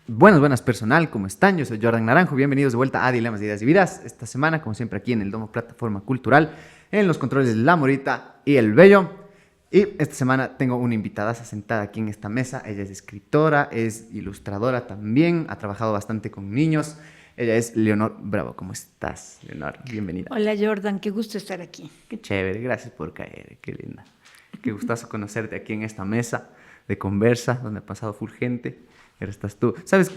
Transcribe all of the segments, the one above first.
Buenas personal, ¿cómo están? Yo soy Jordan Naranjo, bienvenidos de vuelta a Dilemas de Ideas y Vidas. Esta semana, como siempre, aquí en el Domo Plataforma Cultural, en los controles La Morita y El Bello. Y esta semana tengo una invitada sentada aquí en esta mesa. Ella es escritora, es ilustradora también, ha trabajado bastante con niños. Ella es Leonor Bravo. ¿Cómo estás, Leonor? Bienvenida. Hola Jordan, qué gusto estar aquí. Qué chévere, gracias por caer, qué linda. Qué gustazo conocerte aquí en esta mesa de conversa, donde ha pasado full gente. Ahora estás tú. ¿Sabes?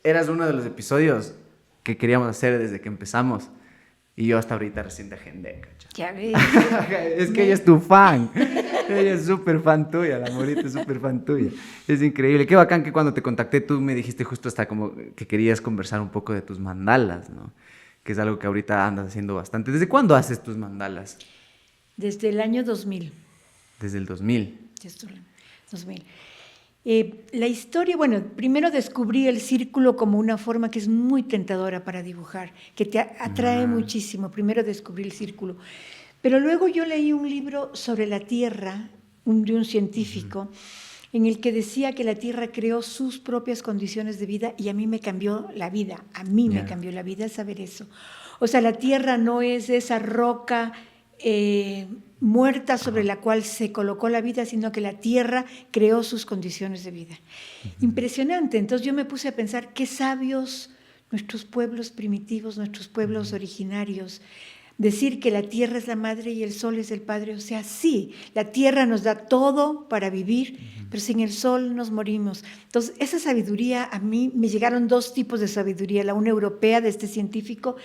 Eras uno de los episodios que queríamos hacer desde que empezamos. Y yo hasta ahorita recién te agendé, ¿cachai? Ya ves. Es que ella es tu fan. Ella es súper fan tuya, la Morita es súper fan tuya. Es increíble. Qué bacán que cuando te contacté tú me dijiste justo hasta como que querías conversar un poco de tus mandalas, ¿no? Que es algo que ahorita andas haciendo bastante. ¿Desde cuándo haces tus mandalas? Desde el año 2000. Desde el 2000. Desde el 2000. La historia, bueno, primero descubrí el círculo como una forma que es muy tentadora para dibujar, que te atrae muchísimo. Primero descubrí el círculo. Pero luego yo leí un libro sobre la Tierra, de un científico, en el que decía que la Tierra creó sus propias condiciones de vida y a mí me cambió la vida. A mí me cambió la vida saber eso. O sea, la Tierra no es esa roca muerta sobre la cual se colocó la vida, sino que la tierra creó sus condiciones de vida. Impresionante. Entonces yo me puse a pensar qué sabios nuestros pueblos primitivos, nuestros pueblos originarios. Decir que la tierra es la madre y el sol es el padre, o sea, sí, la tierra nos da todo para vivir, pero sin el sol nos morimos. Entonces, esa sabiduría, a mí me llegaron dos tipos de sabiduría, la una europea de este científico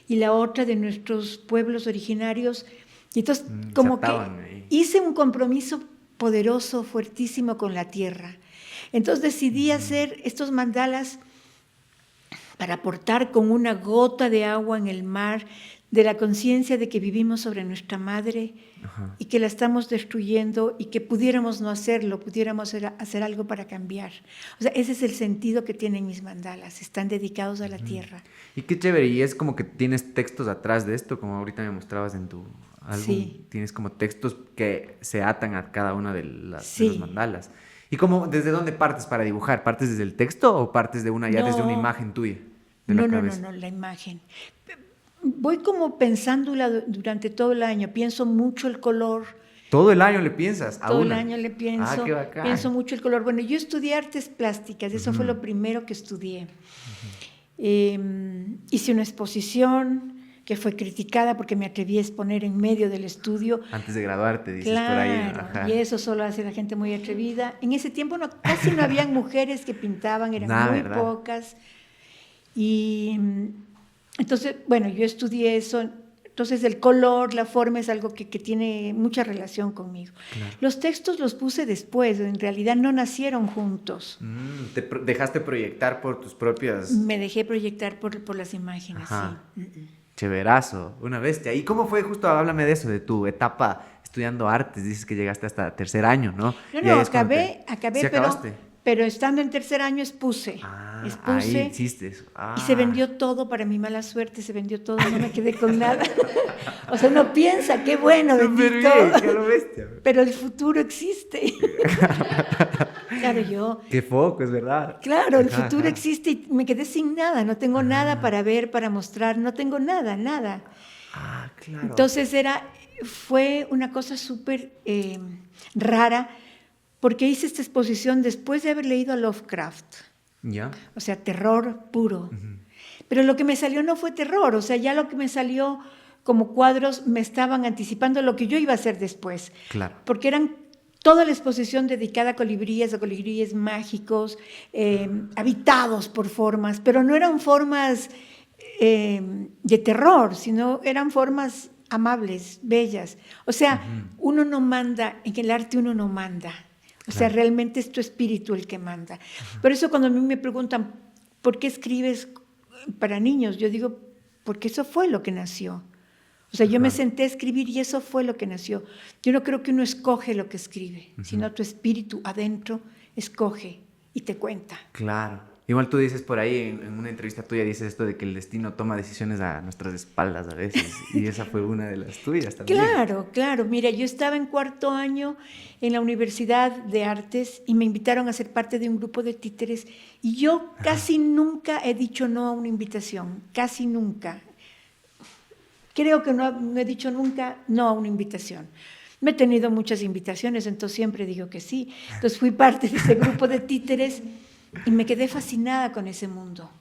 y la otra de nuestros pueblos originarios. Y entonces, como que hice un compromiso poderoso, fuertísimo con la tierra. Entonces decidí hacer estos mandalas para aportar con una gota de agua en el mar, de la conciencia de que vivimos sobre nuestra madre y que la estamos destruyendo y que pudiéramos no hacerlo, pudiéramos hacer algo para cambiar. O sea, ese es el sentido que tienen mis mandalas, están dedicados a la tierra. Y qué chévere, y es como que tienes textos atrás de esto, como ahorita me mostrabas en tu álbum. Sí. Tienes como textos que se atan a cada una de los mandalas. ¿Y cómo, desde dónde partes para dibujar? ¿Partes desde el texto o partes de una desde una imagen tuya? No, la imagen. Voy como pensándola durante todo el año, pienso mucho el color. ¿Todo el año le piensas? Todo el año le pienso. Qué bacán. Pienso mucho el color. Bueno, yo estudié artes plásticas, eso fue lo primero que estudié. Hice una exposición que fue criticada porque me atreví a exponer en medio del estudio. Antes de graduarte, dices, claro, por ahí. Ajá. Y eso solo hace la gente muy atrevida. En ese tiempo casi no habían mujeres que pintaban, eran muy pocas. Y entonces, bueno, yo estudié eso. Entonces el color, la forma es algo que tiene mucha relación conmigo. Claro. Los textos los puse después, en realidad no nacieron juntos. ¿Te dejaste proyectar por tus propias...? Me dejé proyectar por las imágenes, sí. Chéverazo, una bestia. ¿Y cómo fue? Justo háblame de eso, de tu etapa estudiando artes. Dices que llegaste hasta tercer año, ¿no? No, acabé, ¿sí pero estando en tercer año expuse. Ahí hiciste eso. Y se vendió todo, para mi mala suerte, se vendió todo, no me quedé con nada. O sea, uno piensa, qué bueno, vendí todo. Qué lo bestia. Pero el futuro existe. Claro, yo... Qué foco, es verdad. Claro, el futuro existe y me quedé sin nada, no tengo nada para ver, para mostrar, no tengo nada. Claro. Entonces fue una cosa súper rara, porque hice esta exposición después de haber leído a Lovecraft. ¿Ya? O sea, terror puro. Pero lo que me salió no fue terror, o sea, ya lo que me salió como cuadros me estaban anticipando lo que yo iba a hacer después. Claro. Porque eran toda la exposición dedicada a colibríes mágicos, habitados por formas, pero no eran formas de terror, sino eran formas amables, bellas. O sea, uno no manda, en el arte uno no manda. O sea, realmente es tu espíritu el que manda. Por eso cuando a mí me preguntan, ¿por qué escribes para niños? Yo digo, porque eso fue lo que nació. O sea, yo me senté a escribir y eso fue lo que nació. Yo no creo que uno escoge lo que escribe, sino tu espíritu adentro escoge y te cuenta. Claro. Igual tú dices por ahí, en una entrevista tuya, dices esto de que el destino toma decisiones a nuestras espaldas a veces. Y esa fue una de las tuyas también. Claro, claro. Mira, yo estaba en cuarto año en la Universidad de Artes y me invitaron a ser parte de un grupo de títeres y yo casi nunca he dicho no a una invitación, casi nunca. Creo que no he dicho nunca no a una invitación. Me he tenido muchas invitaciones, entonces siempre digo que sí. Entonces fui parte de ese grupo de títeres y me quedé fascinada con ese mundo.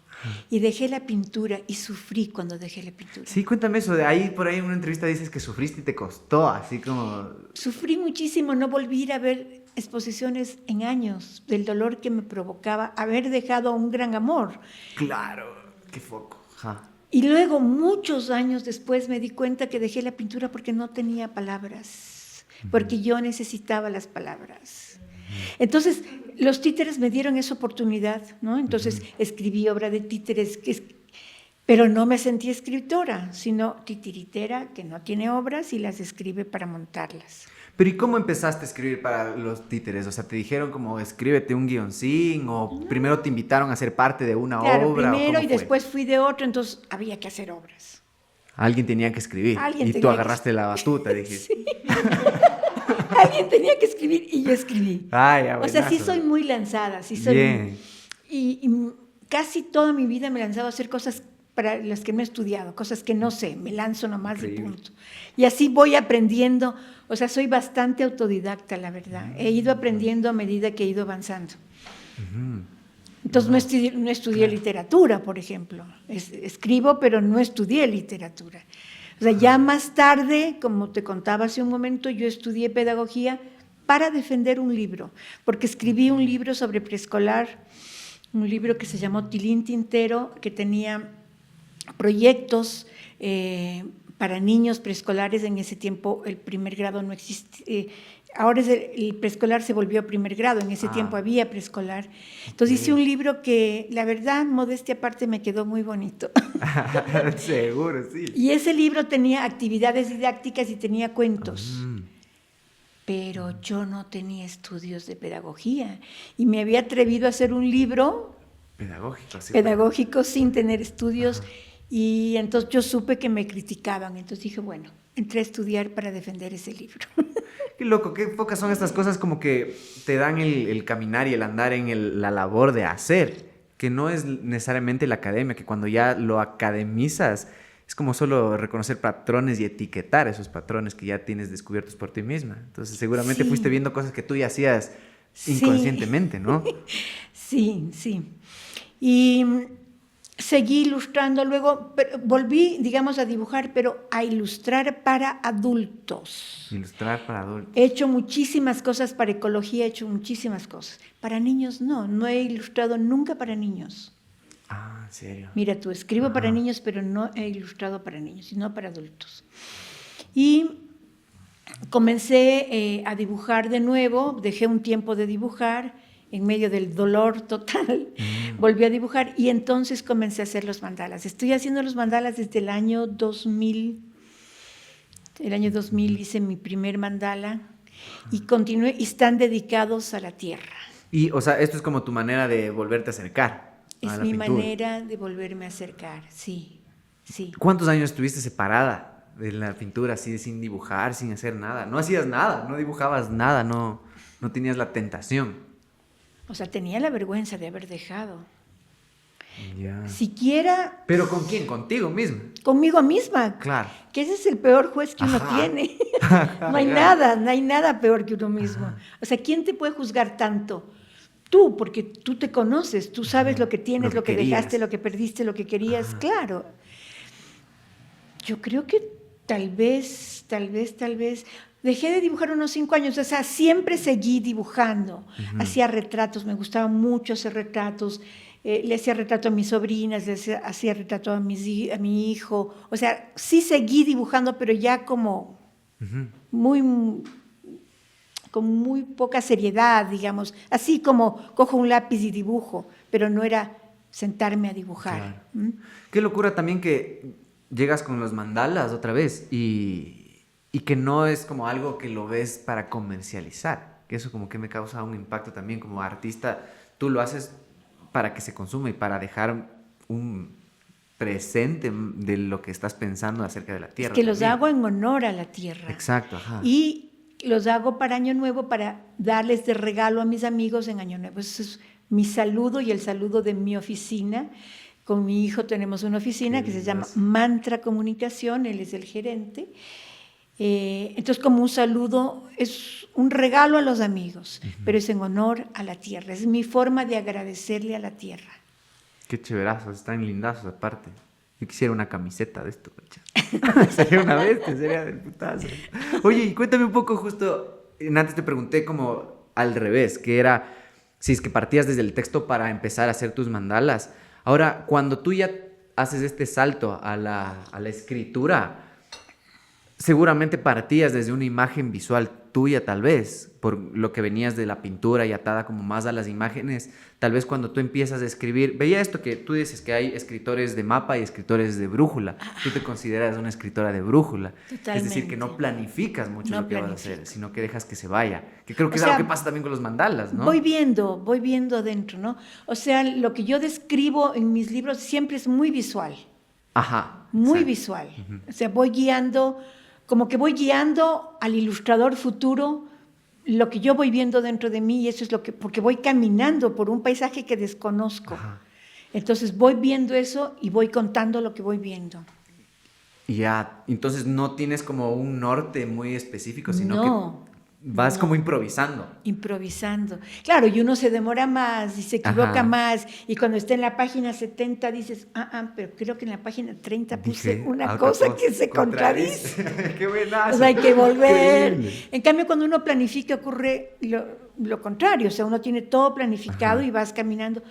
Y dejé la pintura y sufrí cuando dejé la pintura. Sí, cuéntame eso. De ahí, por ahí en una entrevista dices que sufriste y te costó, así como... Sufrí muchísimo, no volví a ir a ver exposiciones en años, del dolor que me provocaba haber dejado un gran amor. Claro, qué foco. Ajá. Y luego, muchos años después, me di cuenta que dejé la pintura porque no tenía palabras, porque yo necesitaba las palabras. Entonces, los títeres me dieron esa oportunidad, ¿no? Entonces, escribí obra de títeres, pero no me sentí escritora, sino titiritera que no tiene obras y las escribe para montarlas. Pero ¿y cómo empezaste a escribir para los títeres? O sea, ¿te dijeron como escríbete un guioncín o primero te invitaron a ser parte de una Claro, obra? primero ¿o y cómo fue? después fui de otro, entonces había que hacer obras. Alguien tenía que escribir Alguien y tenía tú que agarraste la batuta, dijiste. Sí. Alguien tenía que escribir y yo escribí. Ay, ya, O sea, sí buenazo. soy muy lanzada, sí soy. Bien. Y casi toda mi vida me he lanzado a hacer cosas para las que no he estudiado, cosas que no sé, me lanzo nomás Increíble. y punto. Y así voy aprendiendo, o sea, soy bastante autodidacta, la verdad. He ido aprendiendo a medida que he ido avanzando. Entonces no estudié literatura, por ejemplo. Escribo, pero no estudié literatura. O sea, ya más tarde, como te contaba hace un momento, yo estudié pedagogía para defender un libro, porque escribí un libro sobre preescolar, un libro que se llamó Tilín Tintero, que tenía proyectos para niños preescolares. En ese tiempo el primer grado no existía. Ahora el preescolar se volvió primer grado, en ese tiempo había preescolar. Entonces hice un libro que, la verdad, modestia aparte, me quedó muy bonito. Seguro, sí. Y ese libro tenía actividades didácticas y tenía cuentos. Pero yo no tenía estudios de pedagogía y me había atrevido a hacer un libro pedagógico sin tener estudios. Y entonces yo supe que me criticaban, entonces dije, bueno, entré a estudiar para defender ese libro. Qué loco, qué pocas son estas cosas como que te dan el caminar y el andar en la labor de hacer, que no es necesariamente la academia, que cuando ya lo academizas es como solo reconocer patrones y etiquetar esos patrones que ya tienes descubiertos por ti misma. Entonces seguramente fuiste viendo cosas que tú ya hacías inconscientemente, ¿no? Sí, sí. Y seguí ilustrando, luego volví, digamos, a dibujar, pero a ilustrar para adultos. Ilustrar para adultos. He hecho muchísimas cosas para ecología, he hecho muchísimas cosas. Para niños no he ilustrado nunca para niños. Ah, ¿en serio? Mira, tú escribo para niños, pero no he ilustrado para niños, sino para adultos. Y comencé a dibujar de nuevo, dejé un tiempo de dibujar, en medio del dolor total, volví a dibujar y entonces comencé a hacer los mandalas. Estoy haciendo los mandalas desde el año 2000. El año 2000 hice mi primer mandala y continué, y están dedicados a la tierra. Y, o sea, esto es como tu manera de volverte a acercar a Es la mi pintura. manera de volverme a acercar, sí, sí. ¿Cuántos años estuviste separada de la pintura, así sin dibujar, sin hacer nada? No hacías nada, no dibujabas nada, no tenías la tentación. O sea, tenía la vergüenza de haber dejado. Ya. Siquiera ¿Pero con quién? ¿Contigo misma? conmigo misma. Claro. Que ese es el peor juez que uno tiene. No hay nada peor que uno mismo. O sea, ¿quién te puede juzgar tanto? Tú, porque tú te conoces, tú sabes lo que tienes, lo que dejaste, lo que perdiste, lo que querías, claro. Yo creo que tal vez, dejé de dibujar unos 5 años, o sea, siempre seguí dibujando, hacía retratos, me gustaba mucho hacer retratos, le hacía retrato a mis sobrinas, hacía retrato a mi hijo, o sea, sí seguí dibujando, pero ya como con muy poca seriedad, digamos, así como cojo un lápiz y dibujo, pero no era sentarme a dibujar. Claro. Qué locura también que llegas con los mandalas otra vez y que no es como algo que lo ves para comercializar, que eso como que me causa un impacto también como artista. Tú lo haces para que se consuma y para dejar un presente de lo que estás pensando acerca de la tierra. Es que los también. hago en honor a la tierra. Exacto, ajá. Y los hago para Año Nuevo para darles de regalo a mis amigos en Año Nuevo. Ese es mi saludo y el saludo de mi oficina. Con mi hijo tenemos una oficina que se llama Mantra Comunicación, él es el gerente. Entonces, como un saludo, es un regalo a los amigos, pero es en honor a la tierra. Es mi forma de agradecerle a la tierra. Qué chéverazos, están lindazos aparte. Yo quisiera una camiseta de esto, sería una bestia, sería del putazo. Oye, y cuéntame un poco justo, antes te pregunté como al revés, que era si es que partías desde el texto para empezar a hacer tus mandalas. Ahora, cuando tú ya haces este salto a la escritura, seguramente partías desde una imagen visual tuya, tal vez, por lo que venías de la pintura y atada como más a las imágenes. Tal vez cuando tú empiezas a escribir, veía esto que tú dices que hay escritores de mapa y escritores de brújula. Tú te consideras una escritora de brújula. Totalmente. Es decir, que no planificas mucho No lo que vas a planifico. hacer, sino que dejas que se vaya. Que creo que O es sea, algo que pasa también con los mandalas, ¿no? Voy viendo adentro, ¿no? O sea, lo que yo describo en mis libros siempre es muy visual. Ajá. Muy exacto. visual. O sea, voy guiando, como que voy guiando al ilustrador futuro lo que yo voy viendo dentro de mí, y eso es lo que, porque voy caminando por un paisaje que desconozco. Ajá. Entonces voy viendo eso y voy contando lo que voy viendo. Y ya, entonces no tienes como un norte muy específico, sino No, que vas no. como improvisando. Improvisando. Claro, y uno se demora más y se equivoca Ajá. más, y cuando está en la página 70 dices, pero creo que en la página 30 puse Dije, una otra cosa que se contradice. ¡Qué buenazo! O sea, hay que volver. Increíble. En cambio, cuando uno planifica ocurre lo contrario, o sea, uno tiene todo planificado Ajá. y vas caminando,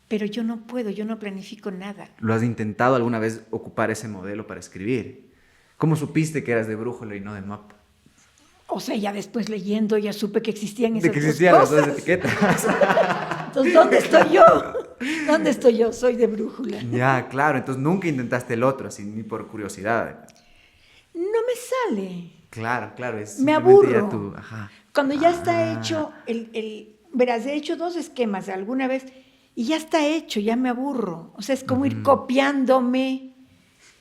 pero yo no puedo, yo no planifico nada. ¿Lo has intentado alguna vez ocupar ese modelo para escribir? ¿Cómo supiste que eras de brújula y no de mapa? O sea, ya después leyendo ya supe que existían De esas que dos existían las dos cosas. etiquetas. Entonces, ¿dónde estoy yo? ¿Dónde estoy yo? Soy de brújula. Ya, claro. Entonces nunca intentaste el otro, así, ni por curiosidad. No me sale. Claro, claro. Es Me simplemente aburro. ya tu... Ajá. Cuando ya está Ah. hecho, verás, he hecho 2 esquemas alguna vez y ya está hecho, ya me aburro. O sea, es como ir copiándome.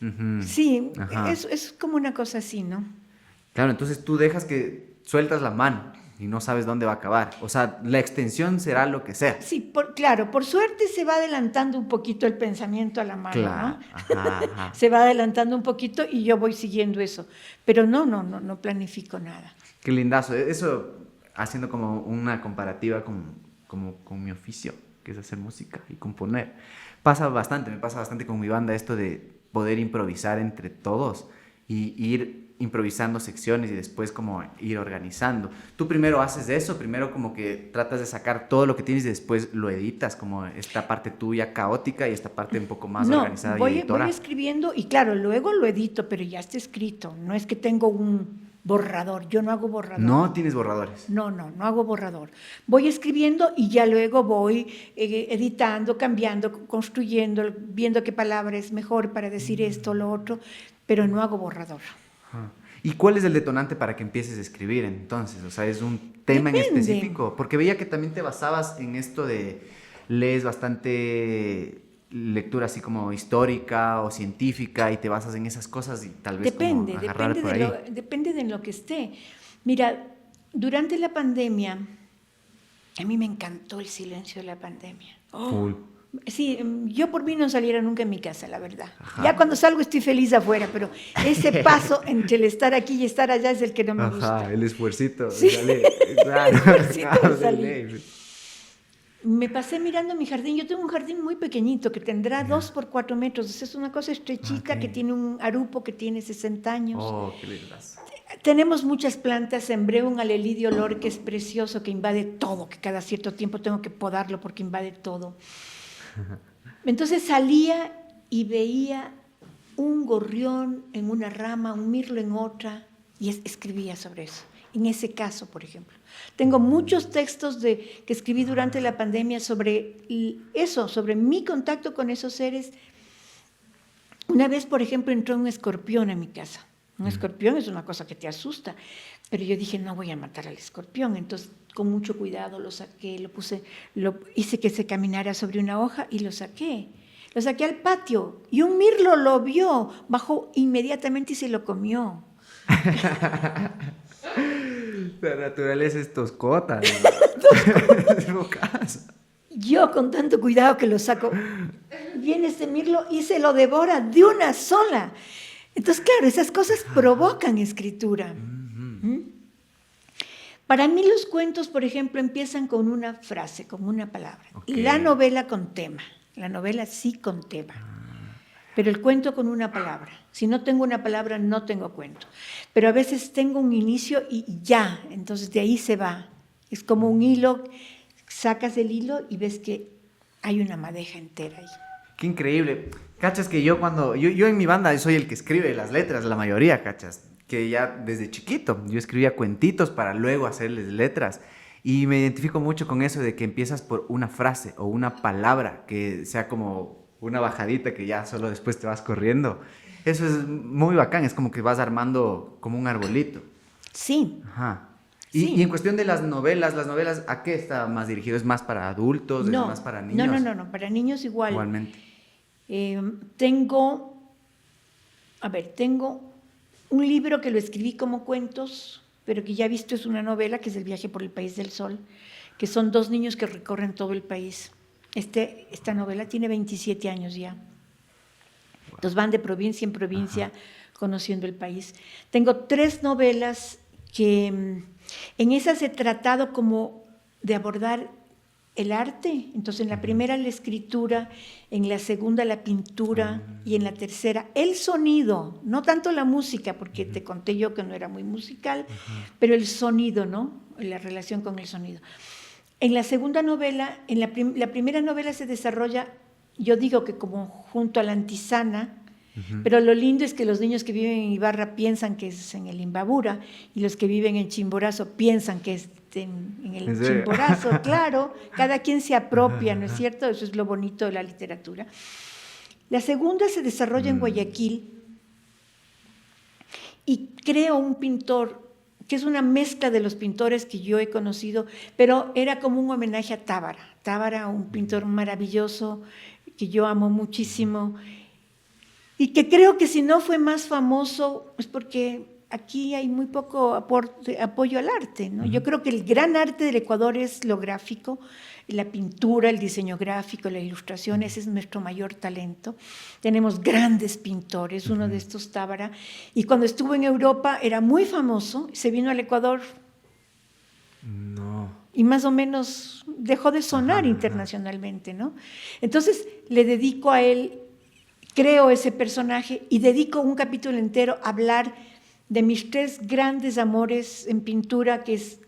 Ujú. Sí, Ajá. es como una cosa así, ¿no? Claro, entonces tú dejas que sueltas la mano y no sabes dónde va a acabar. O sea, la extensión será lo que sea. Sí, claro, por suerte se va adelantando un poquito el pensamiento a la mano, Claro. ¿no? Ajá, ajá. Se va adelantando un poquito y yo voy siguiendo eso. Pero no planifico nada. Qué lindazo. Eso, haciendo como una comparativa con mi oficio, que es hacer música y componer. Me pasa bastante con mi banda esto de poder improvisar entre todos y ir improvisando secciones y después como ir organizando. Tú primero haces eso, primero como que tratas de sacar todo lo que tienes y después lo editas, como esta parte tuya caótica y esta parte un poco más organizada y voy editora. escribiendo y claro, luego lo edito, pero ya está escrito. No es que tengo un borrador, yo no hago borrador. No tienes borradores. No hago borrador. Voy escribiendo y ya luego voy editando, cambiando, construyendo, viendo qué palabra es mejor para decir esto o lo otro, pero no hago borrador. ¿Y cuál es el detonante para que empieces a escribir entonces? O sea, ¿es un tema en Depende. específico? Porque veía que también te basabas en esto de lees bastante lectura así como histórica o científica y te basas en esas cosas y tal vez como agarrar por ahí. Depende de lo que esté. Mira, durante la pandemia, a mí me encantó el silencio de la pandemia. Full. Sí, yo por mí no saliera nunca en mi casa, la verdad. Ajá. Ya cuando salgo estoy feliz afuera, pero ese paso entre el estar aquí y estar allá es el que no me gusta. Ajá, el esfuercito. Sí. Claro, El esfuercito de claro, salir. ley. Me pasé mirando mi jardín. Yo tengo un jardín muy pequeñito que tendrá 2 por 4 metros. O sea, es una cosa estrechita Ok. que tiene un arupo que tiene 60 años. Oh, qué lindazo. Tenemos muchas plantas. Sembré un alelidio olor que es precioso, que invade todo, que cada cierto tiempo tengo que podarlo porque invade todo. Entonces salía y veía un gorrión en una rama, un mirlo en otra, y escribía sobre eso. En ese caso, por ejemplo. Tengo muchos textos que escribí durante la pandemia sobre eso, sobre mi contacto con esos seres. Una vez, por ejemplo, entró un escorpión a mi casa. Un escorpión es una cosa que te asusta, pero yo dije, no voy a matar al escorpión. Entonces, con mucho cuidado lo saqué, hice que se caminara sobre una hoja y lo saqué. Lo saqué al patio y un mirlo lo vio, bajó inmediatamente y se lo comió. La naturaleza es toscota. ¿No? Yo con tanto cuidado que lo saco, viene ese mirlo y se lo devora de una sola. Entonces, claro, esas cosas provocan escritura. Para mí los cuentos, por ejemplo, empiezan con una frase, con una palabra. Okay. La novela con tema. La novela sí con tema. Pero el cuento con una palabra. Si no tengo una palabra, no tengo cuento. Pero a veces tengo un inicio y ya, entonces de ahí se va. Es como un hilo, sacas el hilo y ves que hay una madeja entera ahí. Qué increíble. Cachas que yo en mi banda soy el que escribe las letras, la mayoría, cachas. Que ya desde chiquito yo escribía cuentitos para luego hacerles letras. Y me identifico mucho con eso de que empiezas por una frase o una palabra que sea como una bajadita que ya solo después te vas corriendo. Eso es muy bacán, es como que vas armando como un arbolito. Sí. Ajá. Sí. Y en cuestión de las novelas, ¿a qué está más dirigido? ¿Es más para adultos? No, ¿Es más para niños? No, para niños igual. Igualmente. Tengo un libro que lo escribí como cuentos, pero que ya he visto es una novela, que es El viaje por el país del sol, que son 2 niños que recorren todo el país. Esta novela tiene 27 años ya. Entonces van de provincia en provincia, ajá, conociendo el país. Tengo 3 novelas que en esas he tratado como de abordar el arte. Entonces en la primera la escritura, en la segunda la pintura y en la tercera el sonido, no tanto la música, porque te conté yo que no era muy musical, pero el sonido, ¿no? La relación con el sonido. En la segunda novela, la primera novela se desarrolla, yo digo que como junto a la Antisana, pero lo lindo es que los niños que viven en Ibarra piensan que es en el Imbabura y los que viven en Chimborazo piensan que es en el Chimborazo, claro, cada quien se apropia, ¿no es cierto? Eso es lo bonito de la literatura. La segunda se desarrolla en Guayaquil y creo un pintor que es una mezcla de los pintores que yo he conocido, pero era como un homenaje a Tábara. Tábara, un pintor maravilloso que yo amo muchísimo y que creo que si no fue más famoso es porque aquí hay muy poco apoyo al arte, ¿no? Yo creo que el gran arte del Ecuador es lo gráfico, la pintura, el diseño gráfico, la ilustración, ese es nuestro mayor talento. Tenemos grandes pintores, uno de estos Tábara, y cuando estuvo en Europa era muy famoso, se vino al Ecuador y más o menos dejó de sonar internacionalmente, ¿no? Entonces le dedico a él, creo ese personaje y dedico un capítulo entero a hablar de mis 3 grandes amores en pintura, que es,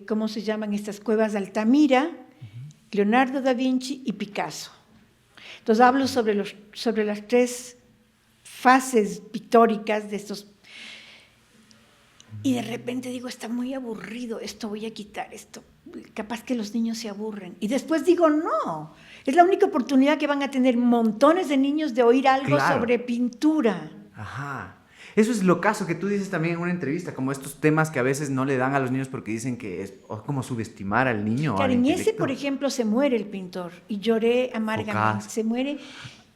¿cómo se llaman estas cuevas de Altamira? Leonardo da Vinci y Picasso. Entonces hablo sobre las 3 fases pictóricas de estos. Y de repente digo, está muy aburrido, esto voy a quitar, esto, capaz que los niños se aburren. Y después digo, no, es la única oportunidad que van a tener montones de niños de oír algo sobre pintura. Ajá. Eso es lo caso que tú dices también en una entrevista, como estos temas que a veces no le dan a los niños porque dicen que es como subestimar al niño. Claro, en ese, por ejemplo, se muere el pintor y lloré amargamente. Se muere.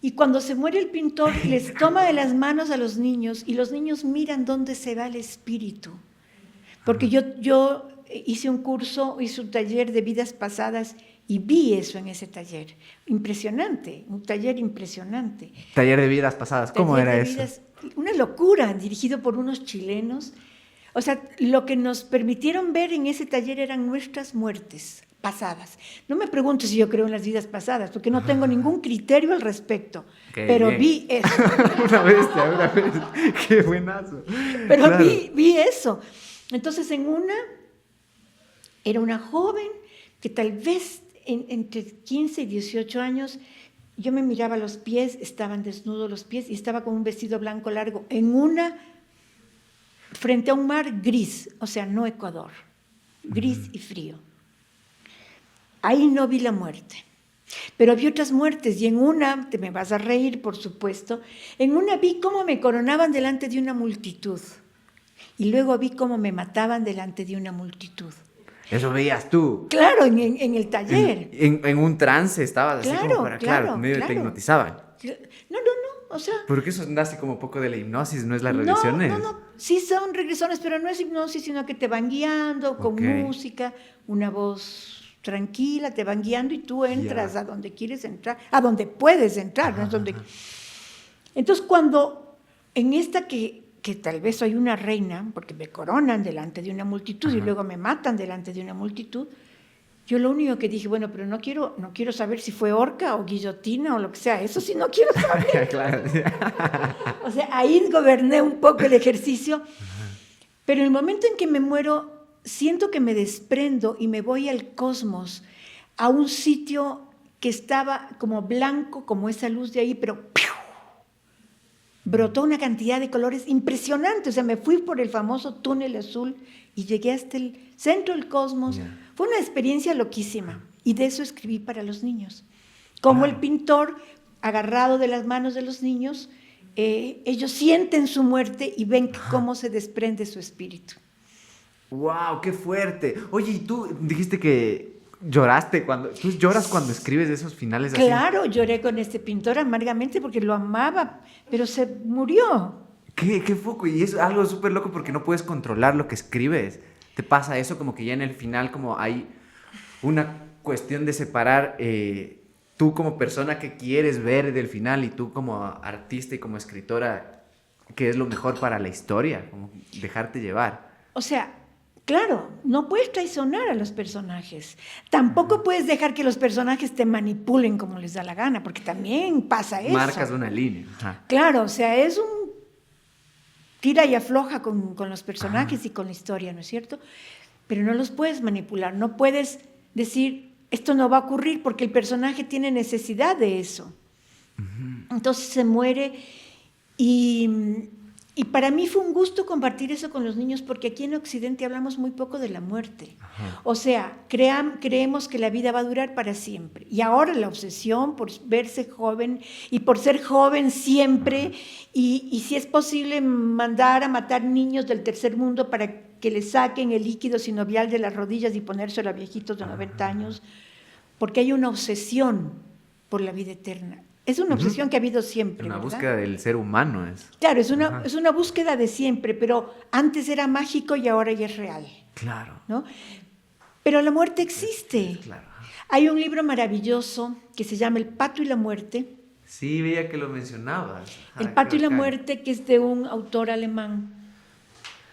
Y cuando se muere el pintor, les toma de las manos a los niños y los niños miran dónde se va el espíritu. Porque yo hice un taller de vidas pasadas y vi eso en ese taller. Impresionante, un taller impresionante. Taller de vidas pasadas, ¿cómo era eso? Una locura, dirigido por unos chilenos. O sea, lo que nos permitieron ver en ese taller eran nuestras muertes pasadas. No me preguntes si yo creo en las vidas pasadas, porque no tengo ningún criterio al respecto, pero bien. Vi eso. una vez, qué buenazo. Pero claro. vi eso. Entonces, era una joven que tal vez entre 15 y 18 años, yo me miraba los pies, estaban desnudos los pies y estaba con un vestido blanco largo frente a un mar gris, o sea, no Ecuador, gris y frío. Ahí no vi la muerte. Pero vi otras muertes y en una, te me vas a reír por supuesto, en una vi cómo me coronaban delante de una multitud y luego vi cómo me mataban delante de una multitud. Eso veías tú. Claro, en el taller. En un trance estabas así como para, claro, medio te hipnotizaban. No, o sea... Porque eso nace como un poco de la hipnosis, ¿no es las No, regresiones? sí son regresiones, pero no es hipnosis, sino que te van guiando con música, una voz tranquila, te van guiando y tú entras a donde quieres entrar, a donde puedes entrar, ¿no? Entonces, cuando en esta que tal vez soy una reina, porque me coronan delante de una multitud y luego me matan delante de una multitud, yo lo único que dije, bueno, pero no quiero saber si fue horca o guillotina o lo que sea, eso sí no quiero saber. Claro. O sea, ahí goberné un poco el ejercicio, pero en el momento en que me muero, siento que me desprendo y me voy al cosmos, a un sitio que estaba como blanco, como esa luz de ahí, pero ¡piu! Brotó una cantidad de colores impresionante. O sea, me fui por el famoso túnel azul y llegué hasta el centro del cosmos. Fue una experiencia loquísima y de eso escribí para los niños. Como el pintor, agarrado de las manos de los niños, ellos sienten su muerte y ven cómo se desprende su espíritu. ¡Wow! ¡Qué fuerte! Oye, y tú dijiste que lloraste ¿Tú lloras cuando escribes esos finales así? Claro, lloré con este pintor amargamente porque lo amaba, pero se murió. ¿Qué foco? Y es algo súper loco porque no puedes controlar lo que escribes. Te pasa eso como que ya en el final como hay una cuestión de separar tú como persona que quieres ver del final y tú como artista y como escritora que es lo mejor para la historia, como dejarte llevar. O sea, claro, no puedes traicionar a los personajes. Tampoco puedes dejar que los personajes te manipulen como les da la gana, porque también pasa eso. Marcas una línea. Claro, o sea, es un tira y afloja con los personajes y con la historia, ¿no es cierto? Pero no los puedes manipular, no puedes decir, esto no va a ocurrir porque el personaje tiene necesidad de eso. Entonces se muere y para mí fue un gusto compartir eso con los niños porque aquí en Occidente hablamos muy poco de la muerte. O sea, creemos que la vida va a durar para siempre. Y ahora la obsesión por verse joven y por ser joven siempre y si es posible mandar a matar niños del tercer mundo para que le saquen el líquido sinovial de las rodillas y ponérselo a viejitos de 90 años, porque hay una obsesión por la vida eterna. Es una obsesión que ha habido siempre. Una ¿verdad? búsqueda del ser humano es. Claro, es una búsqueda de siempre, pero antes era mágico y ahora ya es real. Claro. ¿No? Pero la muerte existe. Claro. Hay un libro maravilloso que se llama El pato y la muerte. Sí, veía que lo mencionabas. El pato y la muerte, que es de un autor alemán.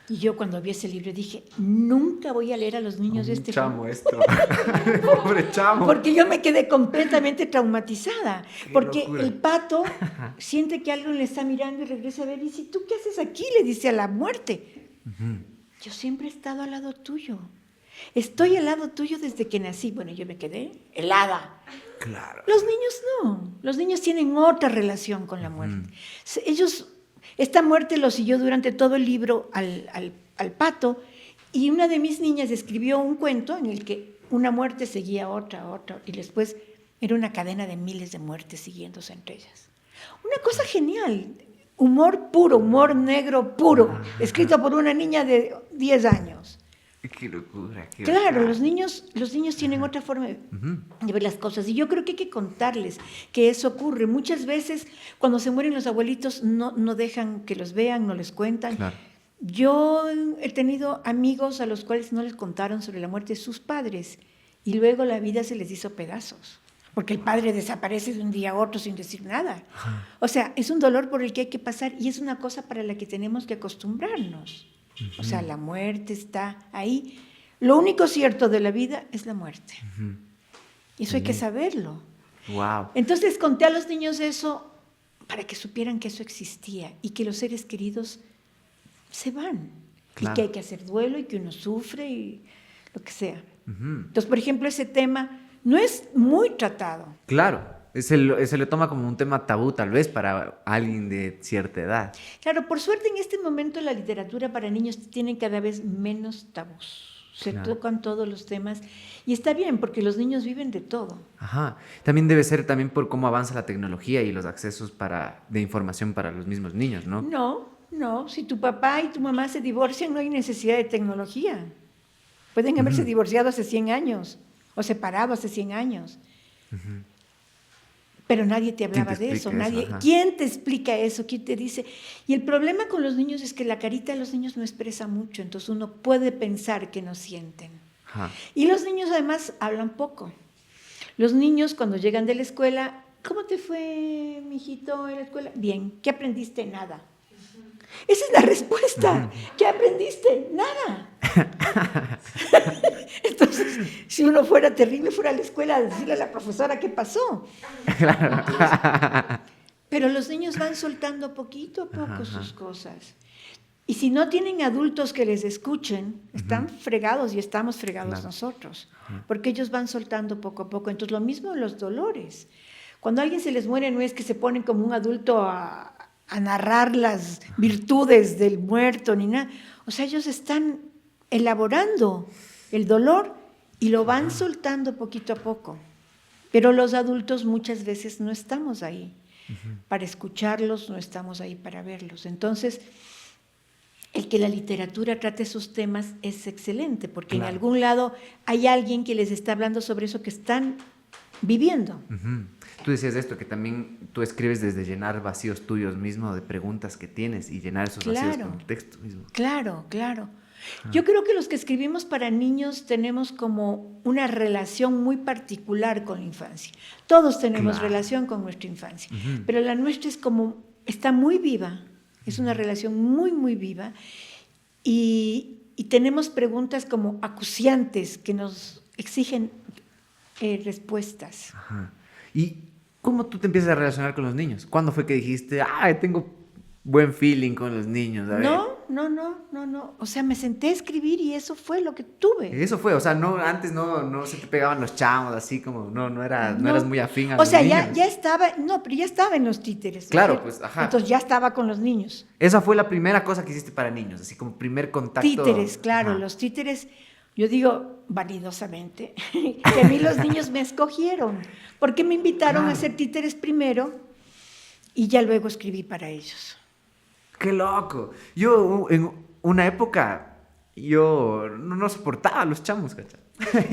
Y yo cuando vi ese libro dije, nunca voy a leer a los niños de este chamo esto. Pobre chamo. Porque yo me quedé completamente traumatizada. Qué porque locura. el pato siente que alguien le está mirando y regresa a ver y dice, ¿tú qué haces aquí? Le dice a la muerte. Yo siempre he estado al lado tuyo. Estoy al lado tuyo desde que nací. Bueno, yo me quedé helada. Claro. Los niños no. Los niños tienen otra relación con la muerte. Ellos... Esta muerte lo siguió durante todo el libro al pato y una de mis niñas escribió un cuento en el que una muerte seguía a otra, y después era una cadena de miles de muertes siguiéndose entre ellas. Una cosa genial, humor puro, humor negro puro, escrito por una niña de 10 años. Qué locura. Claro, los niños tienen otra forma de ver las cosas y yo creo que hay que contarles que eso ocurre. Muchas veces cuando se mueren los abuelitos no dejan que los vean, no les cuentan. Claro. Yo he tenido amigos a los cuales no les contaron sobre la muerte de sus padres y luego la vida se les hizo pedazos porque el padre desaparece de un día a otro sin decir nada. O sea, es un dolor por el que hay que pasar y es una cosa para la que tenemos que acostumbrarnos. O sea, la muerte está ahí. Lo único cierto de la vida es la muerte. Y eso hay que saberlo. Wow. Entonces conté a los niños eso para que supieran que eso existía y que los seres queridos se van. Claro. Y que hay que hacer duelo y que uno sufre y lo que sea. Entonces, por ejemplo, ese tema no es muy tratado. Claro. Se le toma como un tema tabú tal vez para alguien de cierta edad. Claro, por suerte en este momento la literatura para niños tiene cada vez menos tabús. Se Claro. tocan todos los temas y está bien porque los niños viven de todo. Ajá. También debe ser también por cómo avanza la tecnología y los accesos de información para los mismos niños, ¿no? No, si tu papá y tu mamá se divorcian no hay necesidad de tecnología. Pueden haberse divorciado hace 100 años o separado hace 100 años. Pero nadie te hablaba de eso, explica eso? nadie. Ajá. ¿Quién te explica eso? ¿Quién te dice? Y el problema con los niños es que la carita de los niños no expresa mucho, entonces uno puede pensar que no sienten. Ajá. Y los niños además hablan poco. Los niños cuando llegan de la escuela, ¿cómo te fue, mijito, en la escuela? Bien, ¿qué aprendiste? Nada. Esa es la respuesta. ¿Qué aprendiste? Nada. Entonces, si uno fuera terrible, fuera a la escuela a decirle a la profesora qué pasó. Pero los niños van soltando poquito a poco sus cosas. Y si no tienen adultos que les escuchen, están fregados y estamos fregados nosotros. Porque ellos van soltando poco a poco. Entonces, lo mismo en los dolores. Cuando a alguien se les muere, no es que se ponen como un adulto a narrar las virtudes del muerto ni nada. O sea, ellos están elaborando el dolor y lo van soltando poquito a poco. Pero los adultos muchas veces no estamos ahí para escucharlos, no estamos ahí para verlos. Entonces, el que la literatura trate esos temas es excelente, porque en algún lado hay alguien que les está hablando sobre eso que están viviendo. Tú decías esto, que también tú escribes desde llenar vacíos tuyos mismos de preguntas que tienes y llenar esos vacíos con el texto mismo. Claro. Yo creo que los que escribimos para niños tenemos como una relación muy particular con la infancia. Todos tenemos relación con nuestra infancia, pero la nuestra es como, está muy viva, es una relación muy, muy viva y tenemos preguntas como acuciantes que nos exigen respuestas. Ajá. ¿Y cómo tú te empiezas a relacionar con los niños? ¿Cuándo fue que dijiste, tengo buen feeling con los niños? A ver. No. O sea, me senté a escribir y eso fue lo que tuve. Eso fue, o sea, antes no se te pegaban los chamos, así como, no eras muy afín a o los sea, niños. ya estaba, pero ya estaba en los títeres. Claro, ¿sí? pues, ajá. Entonces ya estaba con los niños. Esa fue la primera cosa que hiciste para niños, así como primer contacto. Títeres, claro, Ajá. los títeres, yo digo vanidosamente, que a mí los niños me escogieron, porque me invitaron a hacer títeres primero y ya luego escribí para ellos. ¡Qué loco! Yo en una época, yo no soportaba a los chamos, ¿cachai?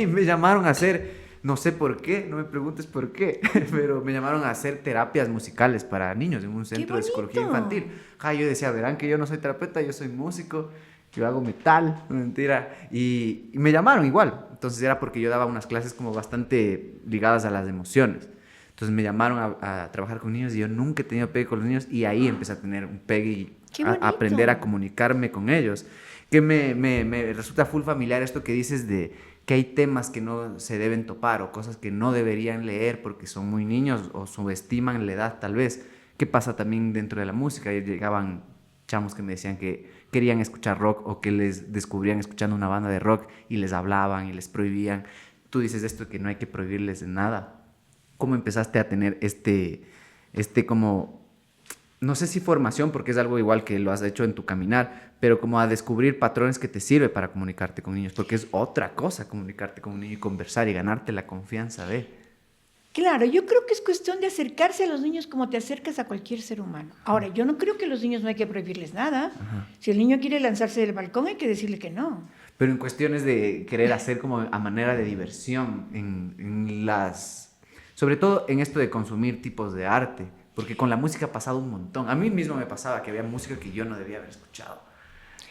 Y me llamaron a hacer, no sé por qué, no me preguntes por qué, pero me llamaron a hacer terapias musicales para niños en un centro de psicología infantil. Yo decía, verán que yo no soy terapeuta, yo soy músico, yo hago metal, mentira. Y me llamaron igual. Entonces era porque yo daba unas clases como bastante ligadas a las emociones. Entonces me llamaron a trabajar con niños y yo nunca he tenido pegue con los niños y ahí empecé a tener un pegue y a aprender a comunicarme con ellos. Que me resulta full familiar esto que dices de que hay temas que no se deben topar o cosas que no deberían leer porque son muy niños o subestiman la edad tal vez. ¿Qué pasa también dentro de la música? Llegaban chamos que me decían que querían escuchar rock o que les descubrían escuchando una banda de rock y les hablaban y les prohibían. Tú dices esto que no hay que prohibirles de nada. ¿Cómo empezaste a tener este como, no sé si formación, porque es algo igual que lo has hecho en tu caminar, pero como a descubrir patrones que te sirve para comunicarte con niños? Porque es otra cosa comunicarte con un niño y conversar y ganarte la confianza de... Claro, yo creo que es cuestión de acercarse a los niños como te acercas a cualquier ser humano. Ahora, yo no creo que a los niños no hay que prohibirles nada. Si el niño quiere lanzarse del balcón, hay que decirle que no. Pero en cuestiones de querer hacer como a manera de diversión, en las... Sobre todo en esto de consumir tipos de arte, porque con la música ha pasado un montón. A mí mismo me pasaba que había música que yo no debía haber escuchado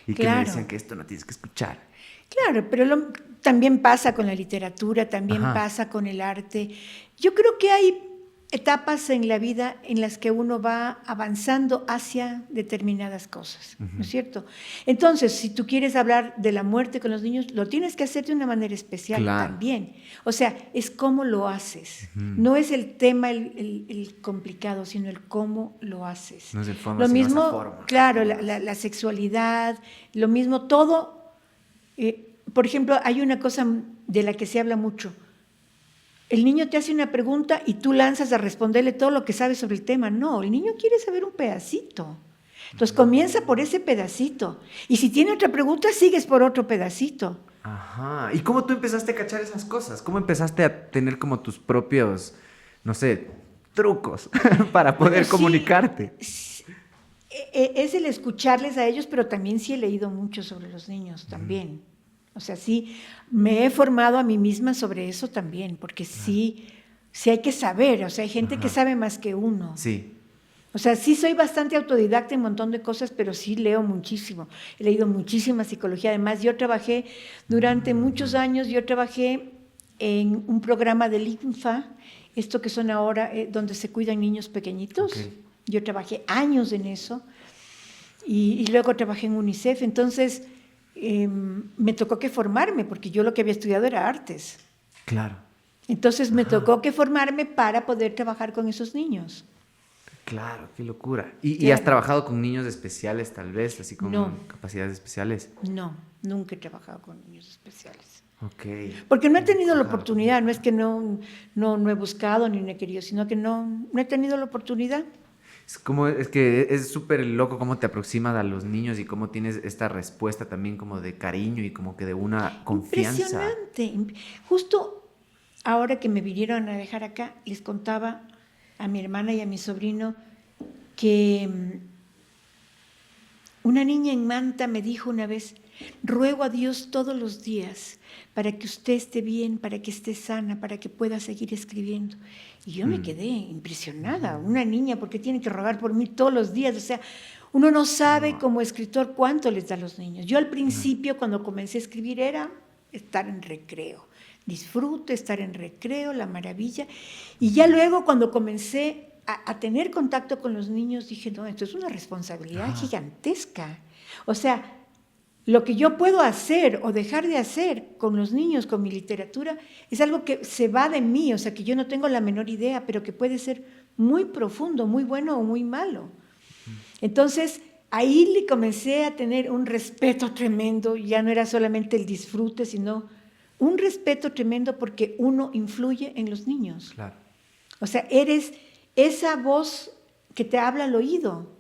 y que me decían que esto no tienes que escuchar. Claro, pero también pasa con la literatura, también pasa con el arte. Yo creo que hay etapas en la vida en las que uno va avanzando hacia determinadas cosas, ¿no es cierto? Entonces, si tú quieres hablar de la muerte con los niños, lo tienes que hacer de una manera especial también. O sea, es cómo lo haces. No es el tema el complicado, sino el cómo lo haces. No es el fondo, lo sino mismo, esa forma. claro, la sexualidad, lo mismo, todo. Por ejemplo, hay una cosa de la que se habla mucho. El niño te hace una pregunta y tú lanzas a responderle todo lo que sabes sobre el tema. No, el niño quiere saber un pedacito. Entonces comienza por ese pedacito. Y si tiene otra pregunta, sigues por otro pedacito. Ajá. ¿Y cómo tú empezaste a cachar esas cosas? ¿Cómo empezaste a tener como tus propios, no sé, trucos para poder Sí, comunicarte? es el escucharles a ellos, pero también sí he leído mucho sobre los niños también. O sea, sí, me he formado a mí misma sobre eso también, porque sí, sí hay que saber, o sea, hay gente que Ajá. sabe más que uno. Sí. O sea, sí soy bastante autodidacta en un montón de cosas, pero sí leo muchísimo. He leído muchísima psicología. Además, yo trabajé durante muchos años, yo trabajé en un programa del INFA, esto que son ahora, donde se cuidan niños pequeñitos. Ok. Yo trabajé años en eso y luego trabajé en UNICEF. Entonces, me tocó que formarme, porque yo lo que había estudiado era artes. Claro. Entonces, me tocó que formarme para poder trabajar con esos niños. Claro, qué locura. ¿Y has Claro. trabajado con niños especiales, tal vez, así con No. capacidades especiales? No, nunca he trabajado con niños especiales. Ok. Porque no he tenido la Claro. oportunidad, no es que no he buscado ni no he querido, sino que no he tenido la oportunidad. Es que es súper loco cómo te aproximas a los niños y cómo tienes esta respuesta también como de cariño y como que de una confianza. Impresionante. Justo ahora que me vinieron a dejar acá, les contaba a mi hermana y a mi sobrino que una niña en Manta me dijo una vez: ruego a Dios todos los días para que usted esté bien, para que esté sana, para que pueda seguir escribiendo. Y yo me quedé impresionada. Una niña, ¿por qué tiene que rogar por mí todos los días? O sea, uno no sabe como escritor cuánto les da a los niños. Yo al principio, cuando comencé a escribir, era estar en recreo. Disfruto estar en recreo, la maravilla. Y ya luego, cuando comencé a tener contacto con los niños, dije, no, esto es una responsabilidad gigantesca. O sea, lo que yo puedo hacer o dejar de hacer con los niños, con mi literatura, es algo que se va de mí, o sea, que yo no tengo la menor idea, pero que puede ser muy profundo, muy bueno o muy malo. Entonces, ahí le comencé a tener un respeto tremendo, ya no era solamente el disfrute, sino un respeto tremendo porque uno influye en los niños. Claro. O sea, eres esa voz que te habla al oído,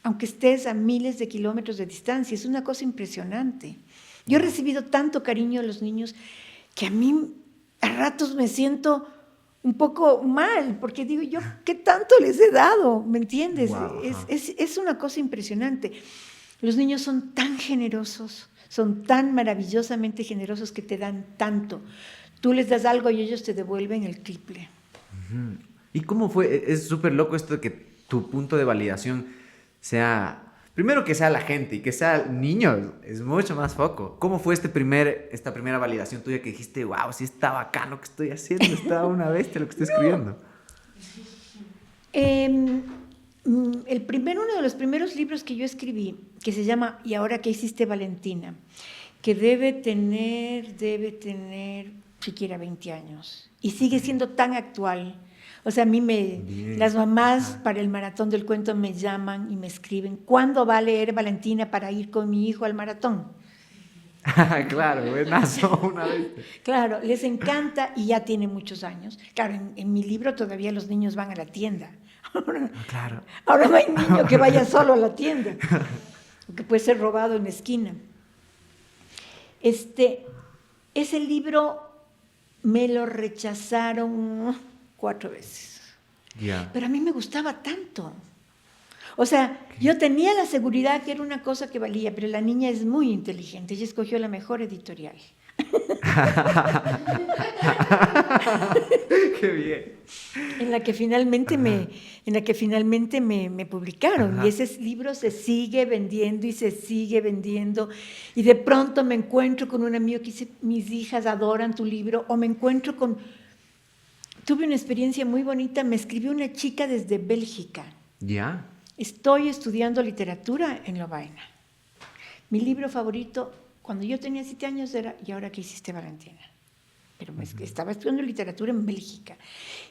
aunque estés a miles de kilómetros de distancia. Es una cosa impresionante. Yo he recibido tanto cariño de los niños que a mí a ratos me siento un poco mal, porque digo yo, ¿qué tanto les he dado? ¿Me entiendes? Wow, Es una cosa impresionante. Los niños son tan generosos, son tan maravillosamente generosos que te dan tanto. Tú les das algo y ellos te devuelven el triple. ¿Y cómo fue? Es súper loco esto de que tu punto de validación sea, primero que sea la gente y que sea niños, es mucho más foco. ¿Cómo fue esta primera validación tuya que dijiste, wow, sí está bacán lo que estoy haciendo, está una bestia lo que estoy escribiendo? Uno de los primeros libros que yo escribí, que se llama ¿Y ahora qué hiciste, Valentina?, que debe tener siquiera 20 años y sigue siendo tan actual. O sea, a mí las mamás para el maratón del cuento me llaman y me escriben: ¿cuándo va a leer Valentina para ir con mi hijo al maratón? Claro, buenazo, una vez. Claro, les encanta y ya tiene muchos años. Claro, en mi libro todavía los niños van a la tienda. Claro. Ahora no hay niño que vaya solo a la tienda, que puede ser robado en la esquina. Ese libro me lo rechazaron 4 veces. Yeah. Pero a mí me gustaba tanto. O sea, yo tenía la seguridad que era una cosa que valía, pero la niña es muy inteligente, ella escogió la mejor editorial. Qué bien. En la que finalmente me publicaron. Ajá. Y ese libro se sigue vendiendo y se sigue vendiendo. Y de pronto me encuentro con un amigo que dice: mis hijas adoran tu libro. O me encuentro con... Tuve una experiencia muy bonita. Me escribió una chica desde Bélgica. ¿Ya? Estoy estudiando literatura en Lovaina. Mi libro favorito, cuando yo tenía 7 años, era ¿Y ahora qué hiciste, Valentina? Pero estaba estudiando literatura en Bélgica.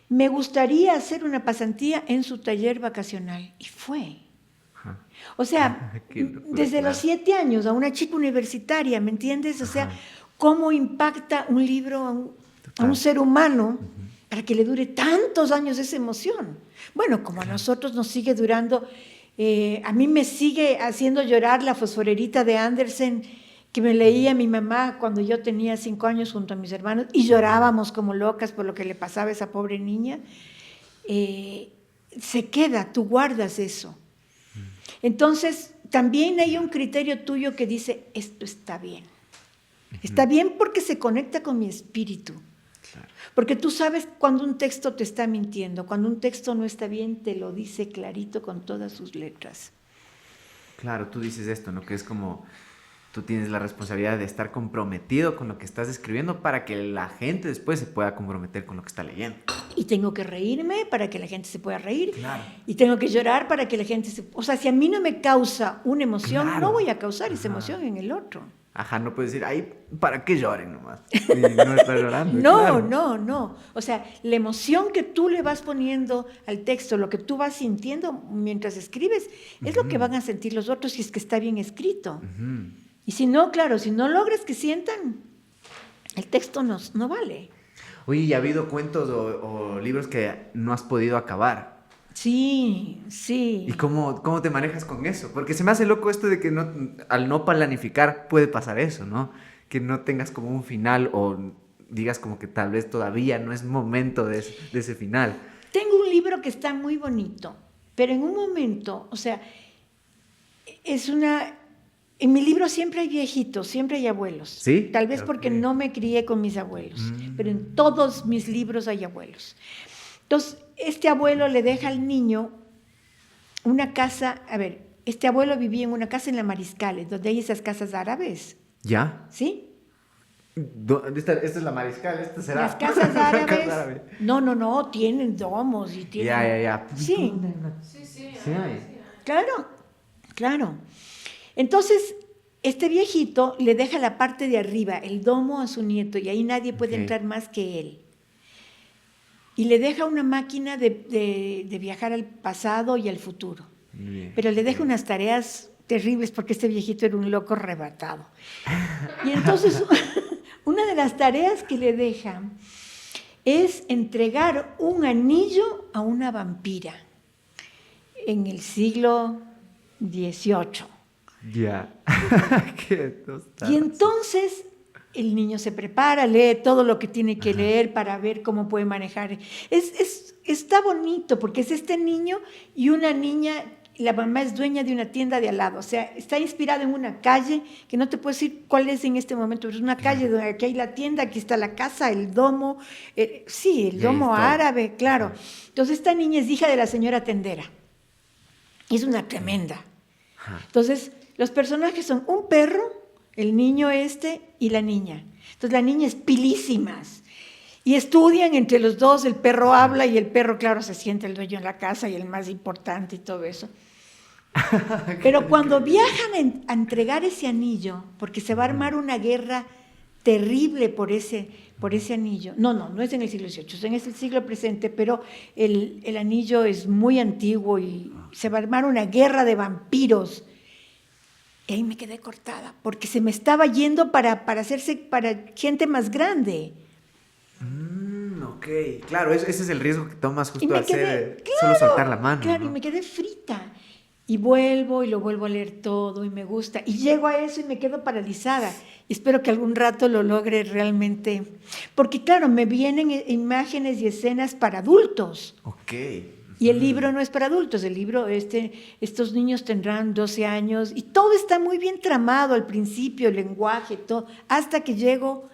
Me gustaría hacer una pasantía en su taller vacacional. Y fue. O sea, desde los 7 años a una chica universitaria, ¿me entiendes? O sea, cómo impacta un libro a un ser humano para que le dure tantos años esa emoción. Bueno, como a nosotros nos sigue durando, a mí me sigue haciendo llorar la fosforerita de Andersen, que me leía mi mamá cuando yo tenía 5 años junto a mis hermanos y llorábamos como locas por lo que le pasaba a esa pobre niña, se queda, tú guardas eso. Entonces, también hay un criterio tuyo que dice, esto está bien. Está bien porque se conecta con mi espíritu. Claro. Porque tú sabes cuando un texto te está mintiendo, cuando un texto no está bien, te lo dice clarito con todas sus letras. Claro, tú dices esto, ¿no? Que es como tú tienes la responsabilidad de estar comprometido con lo que estás escribiendo para que la gente después se pueda comprometer con lo que está leyendo. Y tengo que reírme para que la gente se pueda reír. Claro. Y tengo que llorar para que la gente se... O sea, si a mí no me causa una emoción, claro, no voy a causar esa emoción en el otro. Ajá, no puedes decir, ay, ¿para qué lloren nomás? Y no estar llorando. No, claro. no. O sea, la emoción que tú le vas poniendo al texto, lo que tú vas sintiendo mientras escribes, es lo que van a sentir los otros si es que está bien escrito. Y si no, claro, si no logras que sientan, el texto no vale. Oye, ¿y ha habido cuentos o libros que no has podido acabar? Sí. ¿Y cómo te manejas con eso? Porque se me hace loco esto de que al no planificar puede pasar eso, ¿no? Que no tengas como un final o digas como que tal vez todavía no es momento de ese final. Tengo un libro que está muy bonito, pero en un momento, o sea, en mi libro siempre hay viejitos, siempre hay abuelos. ¿Sí? Tal vez porque no me crié con mis abuelos, pero en todos mis libros hay abuelos. Entonces, este abuelo le deja al niño una casa, este abuelo vivía en una casa en la Mariscales, donde hay esas casas árabes. ¿Ya? ¿Sí? Esta es la Mariscal, esta será. Las casas árabes. No, tienen domos y tienen. Ya. Sí. Sí. Claro. Entonces, este viejito le deja la parte de arriba, el domo a su nieto, y ahí nadie puede entrar más que él. Y le deja una máquina de viajar al pasado y al futuro. Pero le deja unas tareas terribles porque este viejito era un loco arrebatado. Y entonces, una de las tareas que le deja es entregar un anillo a una vampira en el siglo XVIII. Ya. Y entonces el niño se prepara, lee todo lo que tiene que leer para ver cómo puede manejar. Está bonito porque es este niño y una niña, la mamá es dueña de una tienda de al lado, o sea, está inspirado en una calle que no te puedo decir cuál es en este momento, pero es una calle donde aquí hay la tienda, aquí está la casa, el domo, el domo árabe, claro. Entonces esta niña es hija de la señora tendera, es una tremenda. Entonces los personajes son un perro, el niño y la niña. Entonces la niña es pilísimas. Y estudian entre los dos, el perro habla y el perro, claro, se siente el dueño en la casa y el más importante y todo eso. Pero cuando viajan a entregar ese anillo, porque se va a armar una guerra terrible por ese anillo. No es en el siglo XVIII, es en el siglo presente, pero el anillo es muy antiguo y se va a armar una guerra de vampiros. Y ahí me quedé cortada, porque se me estaba yendo para gente más grande. Ok, claro, ese es el riesgo que tomas justo al solo soltar la mano. Claro, ¿no? y me quedé frita. Y vuelvo y lo vuelvo a leer todo y me gusta. Y llego a eso y me quedo paralizada. Y espero que algún rato lo logre realmente. Porque claro, me vienen imágenes y escenas para adultos. Ok. Y el libro no es para adultos, el libro, estos niños tendrán 12 años y todo está muy bien tramado al principio, el lenguaje, todo, hasta que llego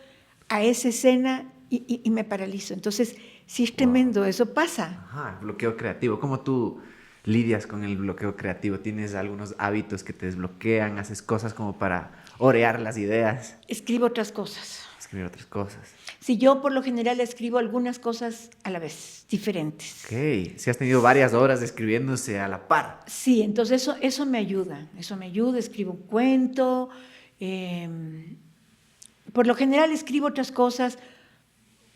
a esa escena y me paralizo. Entonces, sí es tremendo, eso pasa. Ajá, bloqueo creativo. ¿Cómo tú lidias con el bloqueo creativo? ¿Tienes algunos hábitos que te desbloquean? ¿Haces cosas como para orear las ideas? Escribo otras cosas. Escribir otras cosas. Sí, yo por lo general escribo algunas cosas a la vez, diferentes. Ok, si has tenido varias horas escribiéndose a la par. Sí, entonces eso me ayuda, escribo un cuento, por lo general escribo otras cosas,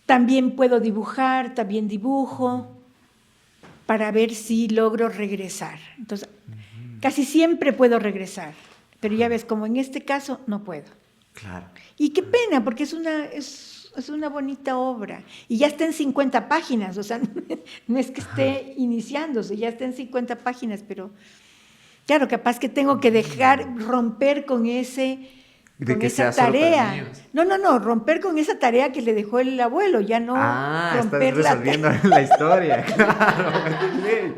también puedo dibujar, también dibujo, para ver si logro regresar. Entonces, casi siempre puedo regresar, pero ya ves, como en este caso, no puedo. Claro. Y qué pena, porque es una bonita obra. Y ya está en 50 páginas, o sea, no es que esté iniciándose, ya está en 50 páginas, pero claro, capaz que tengo que romper con ese ¿De con que esa sea solo para tarea. niños? No, romper con esa tarea que le dejó el abuelo, ya no Ah, estás romper resolviendo la historia. Claro, ley.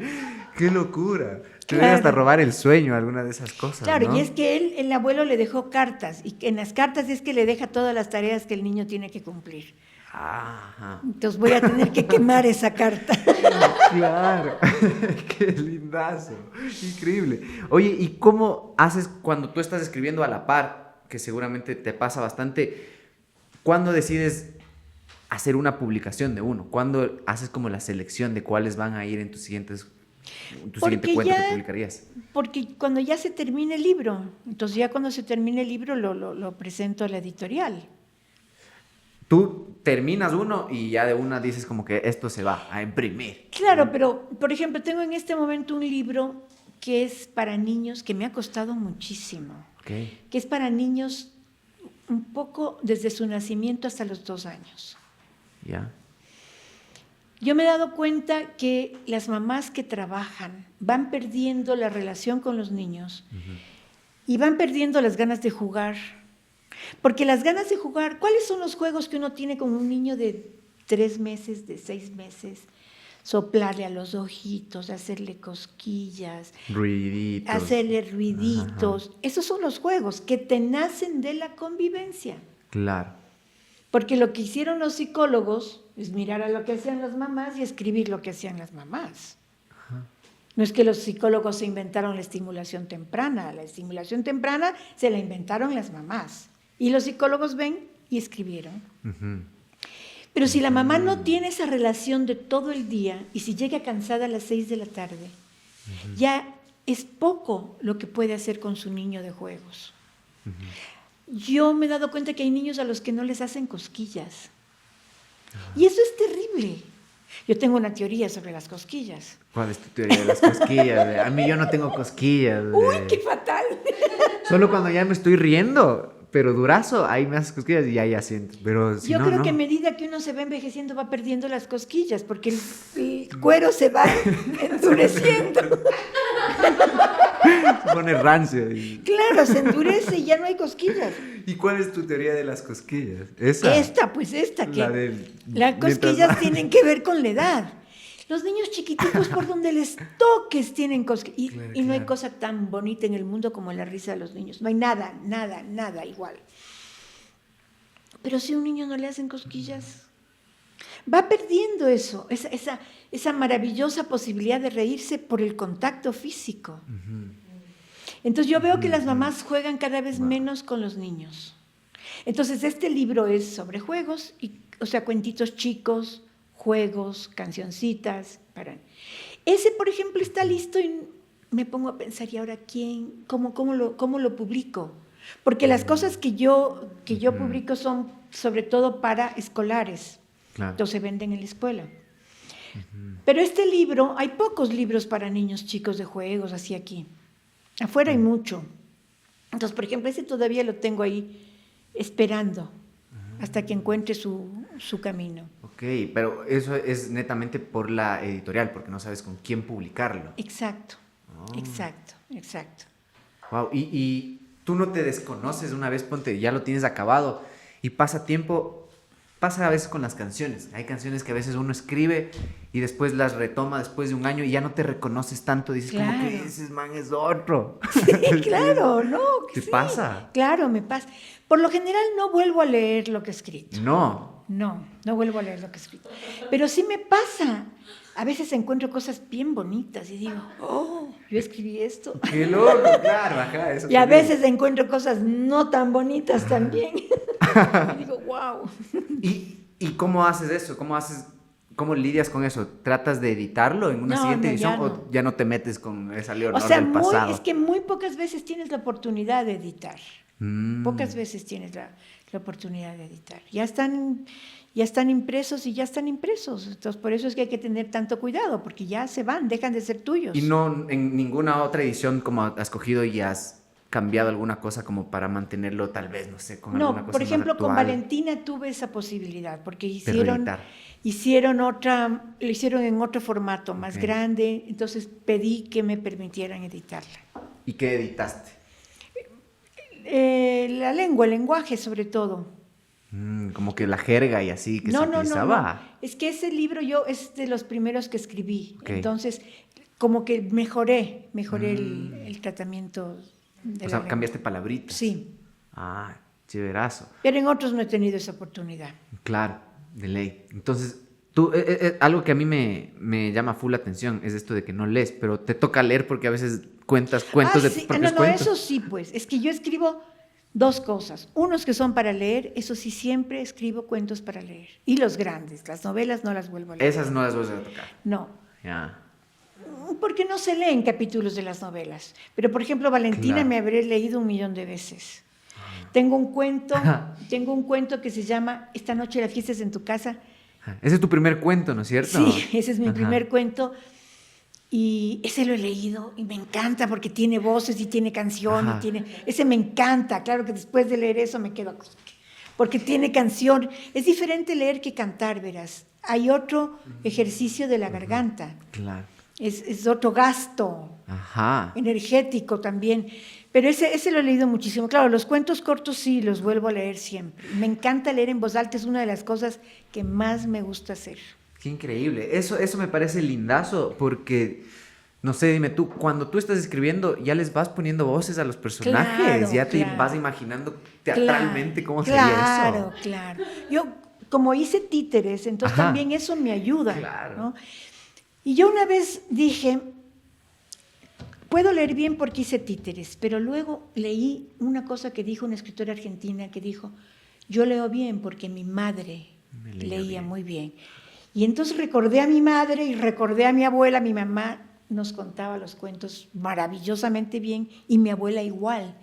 Qué locura. Te debe hasta Claro. robar el sueño, alguna de esas cosas, Claro, ¿no? y es que el abuelo le dejó cartas, y en las cartas es que le deja todas las tareas que el niño tiene que cumplir. Ajá. Entonces voy a tener que quemar esa carta. Claro, qué lindazo, increíble. Oye, ¿y cómo haces cuando tú estás escribiendo a la par, que seguramente te pasa bastante? ¿Cuándo decides hacer una publicación de uno? ¿Cuándo haces como la selección de cuáles van a ir en tu siguiente cuento que publicarías? Porque cuando ya se termine el libro, entonces ya cuando se termine el libro lo presento a la editorial. Tú terminas uno y ya de una dices como que esto se va a imprimir. Claro, pero por ejemplo, tengo en este momento un libro que es para niños, que me ha costado muchísimo, Okay. que es para niños un poco desde su nacimiento hasta los 2 años. Ya. Yo me he dado cuenta que las mamás que trabajan van perdiendo la relación con los niños y van perdiendo las ganas de jugar. Porque las ganas de jugar, ¿cuáles son los juegos que uno tiene con un niño de 3 meses, de 6 meses? Soplarle a los ojitos, hacerle cosquillas, Ruiditos. hacerle ruiditos. Ajá. Esos son los juegos que te nacen de la convivencia. Claro. Porque lo que hicieron los psicólogos es mirar a lo que hacían las mamás y escribir lo que hacían las mamás. No es que los psicólogos se inventaron la estimulación temprana se la inventaron las mamás. Y los psicólogos ven y escribieron. Pero si la mamá no tiene esa relación de todo el día y si llega cansada a las 6 de la tarde, ya es poco lo que puede hacer con su niño de juegos. Yo me he dado cuenta que hay niños a los que no les hacen cosquillas. Y eso es terrible. Yo tengo una teoría sobre las cosquillas. ¿Cuál es tu teoría de las cosquillas? A mí yo no tengo cosquillas. ¡Uy, qué fatal! Solo cuando ya me estoy riendo, pero durazo, ahí me haces cosquillas y ya siento. Pero si Yo no, creo no. que a medida que uno se va envejeciendo va perdiendo las cosquillas, porque el cuero se va endureciendo. Se pone rancio. Claro, se endurece y ya no hay cosquillas. ¿Y cuál es tu teoría de las cosquillas? Esa. Esta, que La del- las cosquillas mientras- tienen que ver con la edad. Los niños chiquititos por donde les toques tienen cosquillas. Y, Claro, y no hay claro. cosa tan bonita en el mundo como la risa de los niños. No hay nada igual. Pero si a un niño no le hacen cosquillas, va perdiendo eso, esa maravillosa posibilidad de reírse por el contacto físico. Entonces yo veo que las mamás juegan cada vez menos con los niños. Entonces este libro es sobre juegos, o sea, cuentitos chicos, juegos, cancioncitas. Ese, por ejemplo, está listo y me pongo a pensar, ¿y ahora quién? ¿Cómo lo publico? Porque las cosas que yo publico son sobre todo para escolares. Claro. Entonces se venden en la escuela. Pero este libro, hay pocos libros para niños chicos de juegos, así aquí. Afuera hay mucho. Entonces, por ejemplo, ese todavía lo tengo ahí esperando hasta que encuentre su camino. Ok, pero eso es netamente por la editorial, porque no sabes con quién publicarlo. Exacto, exacto. Wow, y tú no te desconoces una vez, ponte, ya lo tienes acabado y pasa tiempo, pasa a veces con las canciones. Hay canciones que a veces uno escribe y después las retoma después de un año y ya no te reconoces tanto, dices como que ese man es otro. Sí, claro, ¿no? ¿Te sí. pasa? Claro, me pasa. Por lo general no vuelvo a leer lo que he escrito. No. No vuelvo a leer lo que he escrito. Pero sí me pasa. A veces encuentro cosas bien bonitas y digo, oh, yo escribí esto. Qué loco, claro, ajá. Eso Y a también. veces encuentro cosas no tan bonitas también. Y digo, wow. ¿Y cómo haces eso? ¿Cómo lidias con eso? ¿Tratas de editarlo en una siguiente edición o ya no te metes con esa Leonor del pasado? es que muy pocas veces tienes la oportunidad de editar. Pocas veces tienes la oportunidad de editar. Ya están impresos y ya están impresos. Entonces, por eso es que hay que tener tanto cuidado, porque ya se van, dejan de ser tuyos. ¿Y no en ninguna otra edición como has cogido y has cambiado alguna cosa como para mantenerlo tal vez, no sé, con alguna cosa No, por ejemplo, más con actual? Valentina tuve esa posibilidad, porque reeditar. lo hicieron en otro formato más Ok. grande, entonces pedí que me permitieran editarla. ¿Y qué editaste? La lengua, el lenguaje sobre todo. Como que la jerga y así que se utilizaba. No. Es que ese libro es de los primeros que escribí. Ok. Entonces, como que mejoré el tratamiento de O la sea, lengua. cambiaste palabritas. Sí, Ah, chéverazo. pero en otros no he tenido esa oportunidad. Claro, de ley. Entonces, tú, algo que a mí me llama full la atención es esto de que no lees, pero te toca leer porque a veces cuentas cuentos de tus Sí. propios No, cuentos. eso sí, pues. Es que yo escribo dos cosas. Unos que son para leer, eso sí, siempre escribo cuentos para leer. Y los grandes, las novelas no las vuelvo a leer. Esas no las vas a tocar. No, Ya. porque no se leen capítulos de las novelas. Pero, por ejemplo, Valentina Claro. me habré leído 1.000.000 de veces. Tengo un cuento que se llama Esta noche la fiesta es en tu casa. Ese es tu primer cuento, ¿no es cierto? Sí, ese es mi Ajá. primer cuento. Y ese lo he leído y me encanta porque tiene voces y tiene canción. Ajá. Ese me encanta. Claro que después de leer eso me quedo... Porque tiene canción. Es diferente leer que cantar, verás. Hay otro ejercicio de la garganta. Claro. Es otro gasto Ajá. energético también. Pero ese lo he leído muchísimo. Claro, los cuentos cortos sí, los vuelvo a leer siempre. Me encanta leer en voz alta, es una de las cosas que más me gusta hacer. Qué increíble. Eso me parece lindazo porque, no sé, dime tú, cuando tú estás escribiendo ya les vas poniendo voces a los personajes, Claro, ya te claro. vas imaginando teatralmente cómo sería Claro, eso. claro. Yo, como hice títeres, entonces Ajá. también eso me ayuda. Claro. ¿no? Y yo una vez dije, puedo leer bien porque hice títeres, pero luego leí una cosa que dijo una escritora argentina que dijo, yo leo bien porque mi madre Me leía leía bien. muy bien. Y entonces recordé a mi madre y recordé a mi abuela, mi mamá nos contaba los cuentos maravillosamente bien y mi abuela igual.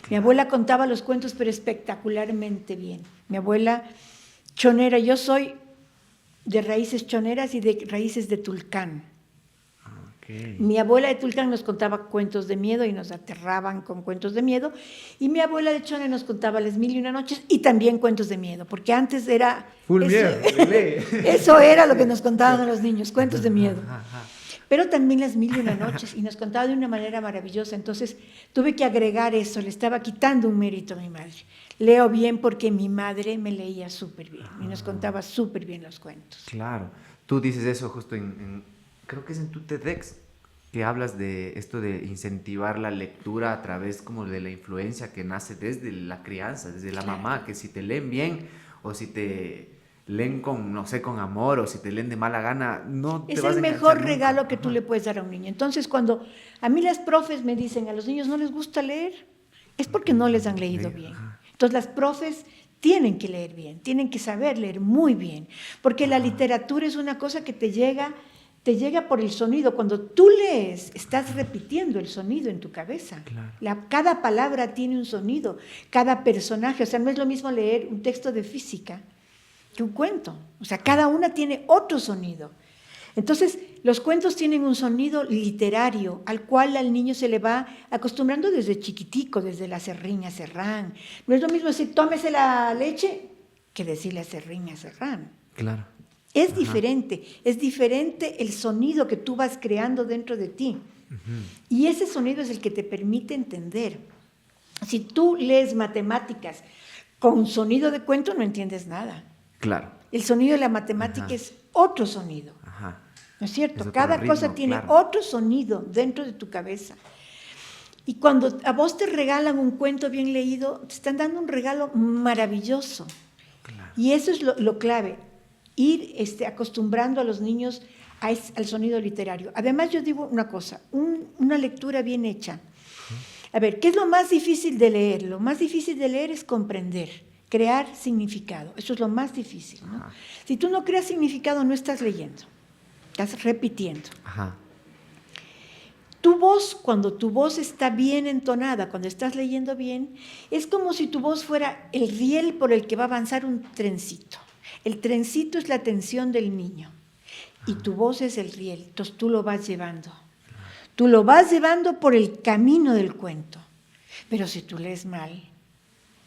Mi abuela contaba los cuentos pero espectacularmente bien. Mi abuela chonera, yo soy de raíces choneras y de raíces de Tulcán. Ok. Mi abuela de Tulcán nos contaba cuentos de miedo y nos aterraban con cuentos de miedo. Y mi abuela de Chone nos contaba las 1.001 noches y también cuentos de miedo, porque antes era... Full eso, miedo, de ley. eso era lo que nos contaban a los niños, cuentos de miedo. Ajá. Pero también las 1.001 noches y nos contaba de una manera maravillosa. Entonces tuve que agregar eso, le estaba quitando un mérito a mi madre. Leo bien porque mi madre me leía súper bien y nos contaba súper bien los cuentos. Claro. Tú dices eso justo creo que es en tu TEDx, que hablas de esto de incentivar la lectura a través como de la influencia que nace desde la crianza, desde la mamá, que si te leen bien o si te leen con, no sé, con amor o si te leen de mala gana, no te Es vas a el enganchar mejor nunca. regalo que tú Ajá. le puedes dar a un niño. Entonces, cuando a mí las profes me dicen a los niños no les gusta leer, es porque no les han leído bien. Entonces, las profes tienen que leer bien, tienen que saber leer muy bien, porque la literatura es una cosa que te llega por el sonido. Cuando tú lees, estás repitiendo el sonido en tu cabeza. Claro. Cada palabra tiene un sonido, cada personaje. O sea, no es lo mismo leer un texto de física que un cuento. O sea, cada una tiene otro sonido. Entonces, los cuentos tienen un sonido literario al cual al niño se le va acostumbrando desde chiquitico, desde la Serrín a Serrán. No es lo mismo decir, tómese la leche, que decirle a Serrín a Serrán. Claro. Es diferente el sonido que tú vas creando dentro de ti. Y ese sonido es el que te permite entender. Si tú lees matemáticas con sonido de cuento, no entiendes nada. Claro. El sonido de la matemática es otro sonido, Ajá. ¿no es Es cierto? otro Cada ritmo, cosa tiene claro. otro sonido dentro de tu cabeza. Y cuando a vos te regalan un cuento bien leído, te están dando un regalo maravilloso. Claro. Y eso es lo clave, ir acostumbrando a los niños al sonido literario. Además, yo digo una cosa, una lectura bien hecha. A ver, ¿qué es lo más difícil de leer? Lo más difícil de leer es comprender, crear significado. Eso es lo más difícil, ¿no? Ajá. Si tú no creas significado, no estás leyendo, estás repitiendo. Ajá. Tu voz, cuando tu voz está bien entonada, cuando estás leyendo bien, es como si tu voz fuera el riel por el que va a avanzar un trencito. El trencito es la atención del niño y tu voz es el riel, entonces tú lo vas llevando. Tú lo vas llevando por el camino del cuento. Pero si tú lees mal,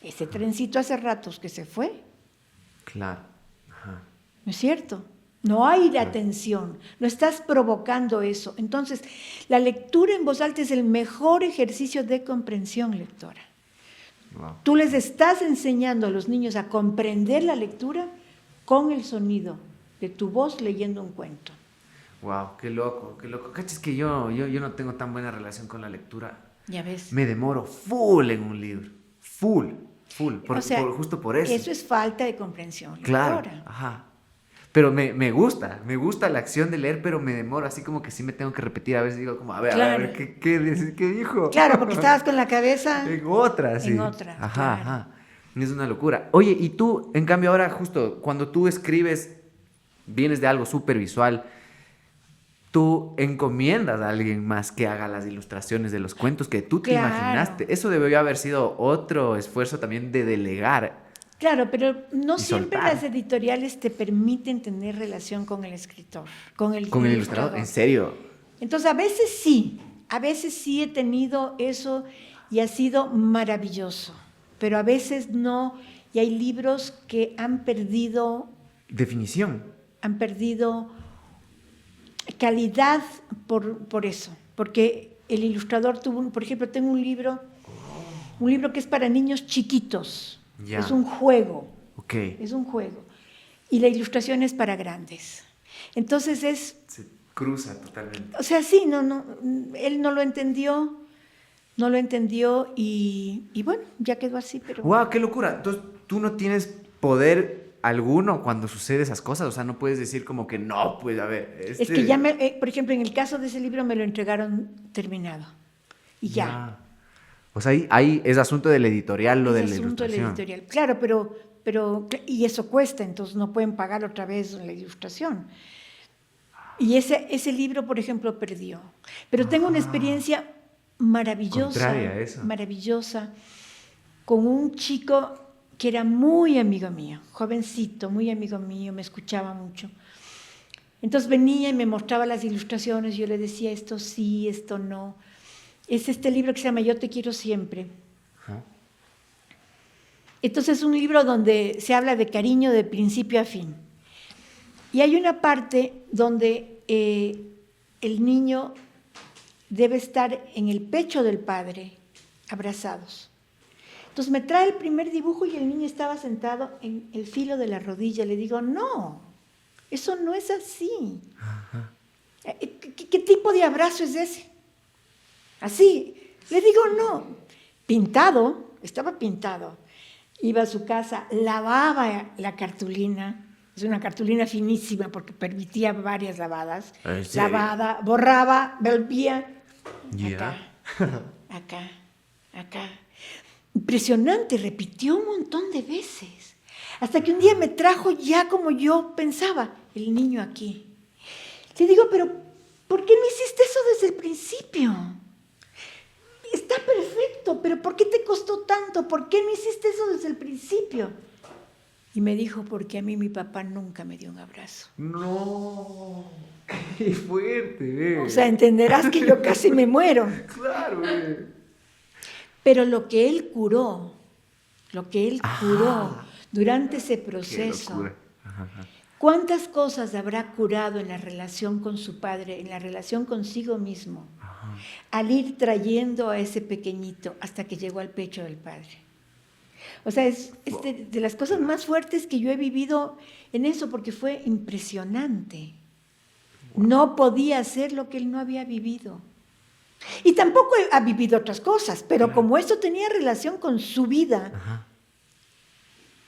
ese trencito hace ratos que se fue, Claro. Ajá. ¿no es cierto? No hay la atención, no estás provocando eso. Entonces, la lectura en voz alta es el mejor ejercicio de comprensión lectora. Wow. Tú les estás enseñando a los niños a comprender la lectura con el sonido de tu voz leyendo un cuento. Wow, qué loco, qué loco. ¿Cachas que yo no tengo tan buena relación con la lectura? Ya ves. Me demoro full en un libro. Full. O sea, Justo por eso. Eso es falta de comprensión Claro, lectora. ajá. Pero me gusta la acción de leer, pero me demoro, así como que sí me tengo que repetir. A veces digo como, a ver, Claro. ¿qué dijo? Claro, porque estabas con la cabeza En otra, sí. en otra. Ajá, Claro. ajá. Es una locura. Oye, y tú, en cambio, ahora justo cuando tú escribes, vienes de algo súper visual, tú encomiendas a alguien más que haga las ilustraciones de los cuentos que tú te Claro. imaginaste. Eso debió haber sido otro esfuerzo también de delegar. Claro, pero no Y siempre soltar. las editoriales te permiten tener relación con el escritor, con el Ilustrador. ¿En serio? Entonces, a veces sí he tenido eso y ha sido maravilloso, pero a veces no, y hay libros que han perdido Definición. calidad por eso, porque el ilustrador por ejemplo, tengo un libro que es para niños chiquitos, Ya. es un juego, Ok. y la ilustración es para grandes. Entonces Se cruza totalmente. o sea, sí, él no lo entendió y bueno, ya quedó así, pero... ¡Wow! ¡Qué locura! Entonces, tú no tienes poder alguno cuando sucede esas cosas. O sea, no puedes decir como que no, pues a ver. Es que ya por ejemplo, en el caso de ese libro me lo entregaron terminado y ya. O sea, ahí es asunto del editorial, lo de Es la asunto de la ilustración. editorial. Claro, pero y eso cuesta, entonces no pueden pagar otra vez la ilustración. Y ese libro, por ejemplo, perdió. Pero tengo una experiencia Contraria a eso. maravillosa, con un chico que era muy amigo mío, jovencito, muy amigo mío, me escuchaba mucho. Entonces venía y me mostraba las ilustraciones, yo le decía esto sí, esto no. Es este libro que se llama Yo te quiero siempre. Ajá. Entonces es un libro donde se habla de cariño de principio a fin. Y hay una parte donde el niño debe estar en el pecho del padre, abrazados. Entonces me trae el primer dibujo y el niño estaba sentado en el filo de la rodilla. Le digo, no, eso no es así. Ajá. ¿Qué tipo de abrazo es ese? Así. Le digo, no. Estaba pintado. Iba a su casa, lavaba la cartulina. Es una cartulina finísima porque permitía varias lavadas. ¿En serio? Lavada, borraba, volvía. Ya. Acá. Impresionante, repitió un montón de veces. Hasta que un día me trajo ya como yo pensaba, el niño aquí. Le digo, pero ¿por qué no hiciste eso desde el principio? Está perfecto, pero ¿por qué te costó tanto? ¿Por qué no hiciste eso desde el principio? Y me dijo, porque a mí mi papá nunca me dio un abrazo. No, qué fuerte. O sea, entenderás que yo casi me muero. Claro. Pero lo que él curó durante ese Qué proceso, locura. Ajá. ¿cuántas cosas habrá curado en la relación con su padre, en la relación consigo mismo, al ir trayendo a ese pequeñito hasta que llegó al pecho del padre? O sea, es de las cosas más fuertes que yo he vivido en eso, porque fue impresionante. No podía hacer lo que él no había vivido. Y tampoco ha vivido otras cosas, pero como esto tenía relación con su vida, Ajá.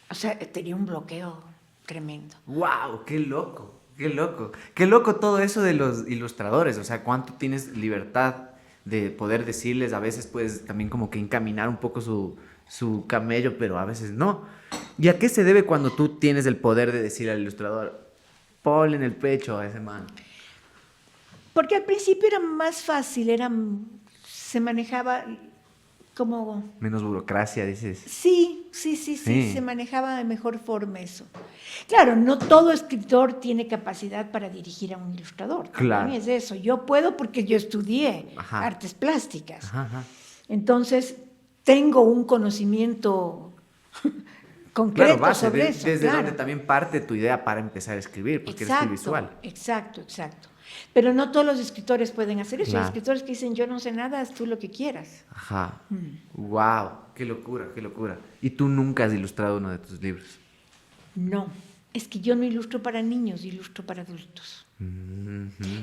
o sea, tenía un bloqueo tremendo. ¡Wow! ¡Qué loco! ¡Qué loco! ¡Qué loco todo eso de los ilustradores! O sea, cuánto tienes libertad de poder decirles. A veces puedes también como que encaminar un poco su camello, pero a veces no. ¿Y a qué se debe cuando tú tienes el poder de decir al ilustrador, ponle en el pecho a ese man? Porque al principio era más fácil, se manejaba como... Menos burocracia, dices. Sí, se manejaba de mejor forma eso. Claro, no todo escritor tiene capacidad para dirigir a un ilustrador. Claro. También es eso. Yo puedo porque yo estudié Ajá. artes plásticas. Ajá. Entonces, tengo un conocimiento concreto Claro, base, sobre eso. desde claro. donde también parte tu idea para empezar a escribir, porque eres visual. Exacto. Pero no todos los escritores pueden hacer eso. Claro. Hay escritores que dicen, yo no sé nada, haz tú lo que quieras. Ajá. Wow, qué locura, qué locura. ¿Y tú nunca has ilustrado uno de tus libros? No, es que yo no ilustro para niños, ilustro para adultos.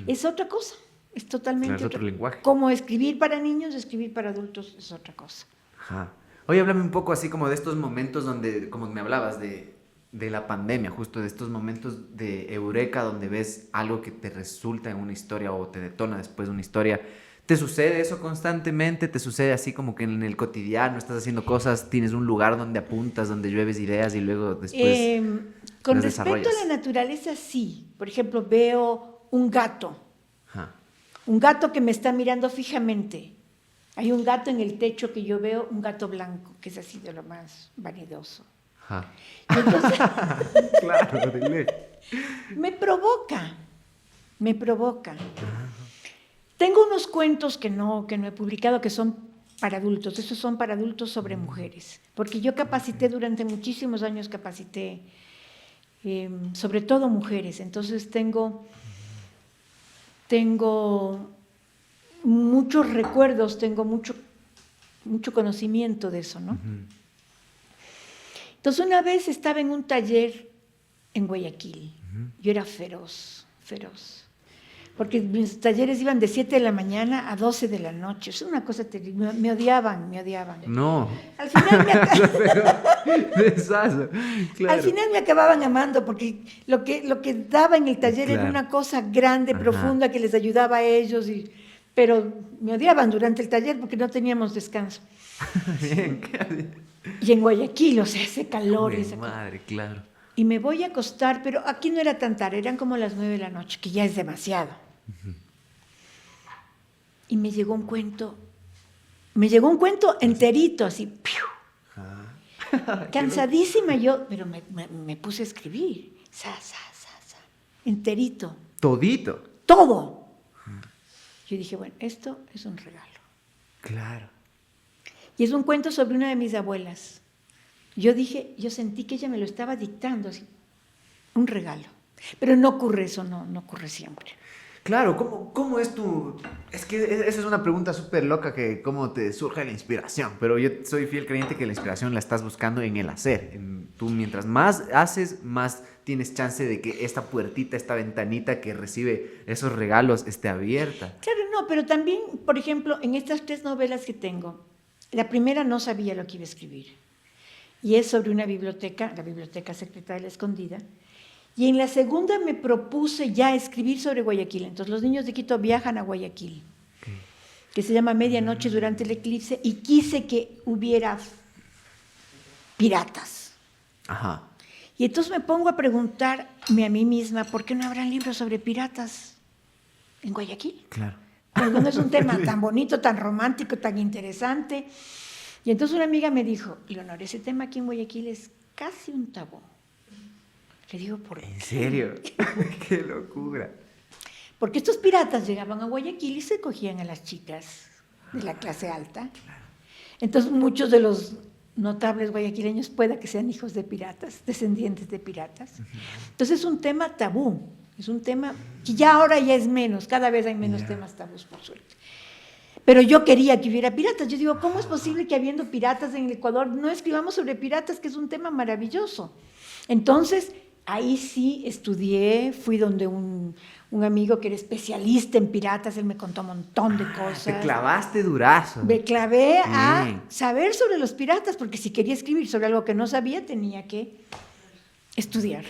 Es otra cosa, es totalmente Claro, es otro lenguaje. Como escribir para niños, escribir para adultos es otra cosa. Ajá. Oye, háblame un poco así como de estos momentos donde, como me hablabas de la pandemia, justo de estos momentos de eureka donde ves algo que te resulta en una historia o te detona después una historia. ¿Te sucede eso constantemente? ¿Te sucede así como que en el cotidiano estás haciendo cosas, tienes un lugar donde apuntas, donde llueves ideas y luego después Con las respecto desarrollas? a la naturaleza, sí. Por ejemplo, veo un gato. Ajá. Un gato que me está mirando fijamente. Hay un gato en el techo que yo veo, un gato blanco, que es así de lo más vanidoso. Ajá. Y entonces Claro, dile. me provoca, me provoca. Tengo unos cuentos que no he publicado que son para adultos. Esos son para adultos sobre mujeres. Porque yo capacité durante muchísimos años, sobre todo mujeres. Entonces tengo muchos recuerdos, tengo mucho conocimiento de eso, ¿no? Entonces una vez estaba en un taller en Guayaquil. Yo era feroz. Porque mis talleres iban de 7 de la mañana a 12 de la noche. Es una cosa terrible. Me odiaban. No. Al final Besazo. Claro. Al final me acababan amando porque lo que daba en el taller Claro. era una cosa grande, Ajá. profunda, que les ayudaba a ellos. Pero me odiaban durante el taller porque no teníamos descanso. Bien, Y en Guayaquil, o sea, ese calor. Uy, madre, claro. Y me voy a acostar, pero aquí no era tan tarde, eran como las 9 de la noche, que ya es demasiado. Y me llegó un cuento enterito, así, ¡piu! Cansadísima yo, pero me puse a escribir, enterito, Todito. todo. Yo dije, bueno, esto es un regalo. Claro. Y es un cuento sobre una de mis abuelas. Yo sentí que ella me lo estaba dictando, así, un regalo. Pero no ocurre eso, no ocurre siempre. Claro, ¿cómo es tu...? Es que esa es una pregunta súper loca, que cómo te surge la inspiración, pero yo soy fiel creyente que la inspiración la estás buscando en el hacer. Tú mientras más haces, más tienes chance de que esta puertita, esta ventanita que recibe esos regalos esté abierta. Claro, no, pero también, por ejemplo, en estas 3 novelas que tengo, la primera no sabía lo que iba a escribir. Y es sobre una biblioteca, la Biblioteca Secreta de la Escondida. Y en la segunda me propuse ya escribir sobre Guayaquil. Entonces los niños de Quito viajan a Guayaquil, que se llama Medianoche durante el eclipse, y quise que hubiera piratas. Ajá. Y entonces me pongo a preguntarme a mí misma, ¿por qué no habrá libros sobre piratas en Guayaquil? Claro. Cuando no es un tema tan bonito, tan romántico, tan interesante. Y entonces una amiga me dijo, Leonor, ese tema aquí en Guayaquil es casi un tabú. Le digo, ¿por qué? ¿En serio? ¡Qué locura! Porque estos piratas llegaban a Guayaquil y se cogían a las chicas de la clase alta. Entonces muchos de los notables guayaquileños pueda que sean hijos de piratas, descendientes de piratas. Entonces es un tema tabú, es un tema que ya ahora ya es menos, cada vez hay menos temas tabús, por suerte. Pero yo quería que hubiera piratas. Yo digo, ¿cómo es posible que habiendo piratas en el Ecuador no escribamos sobre piratas, que es un tema maravilloso? Entonces, ahí sí estudié, fui donde un amigo que era especialista en piratas, él me contó un montón de cosas. Te clavaste durazo. Me clavé a Bien. saber sobre los piratas, porque si quería escribir sobre algo que no sabía, tenía que estudiar.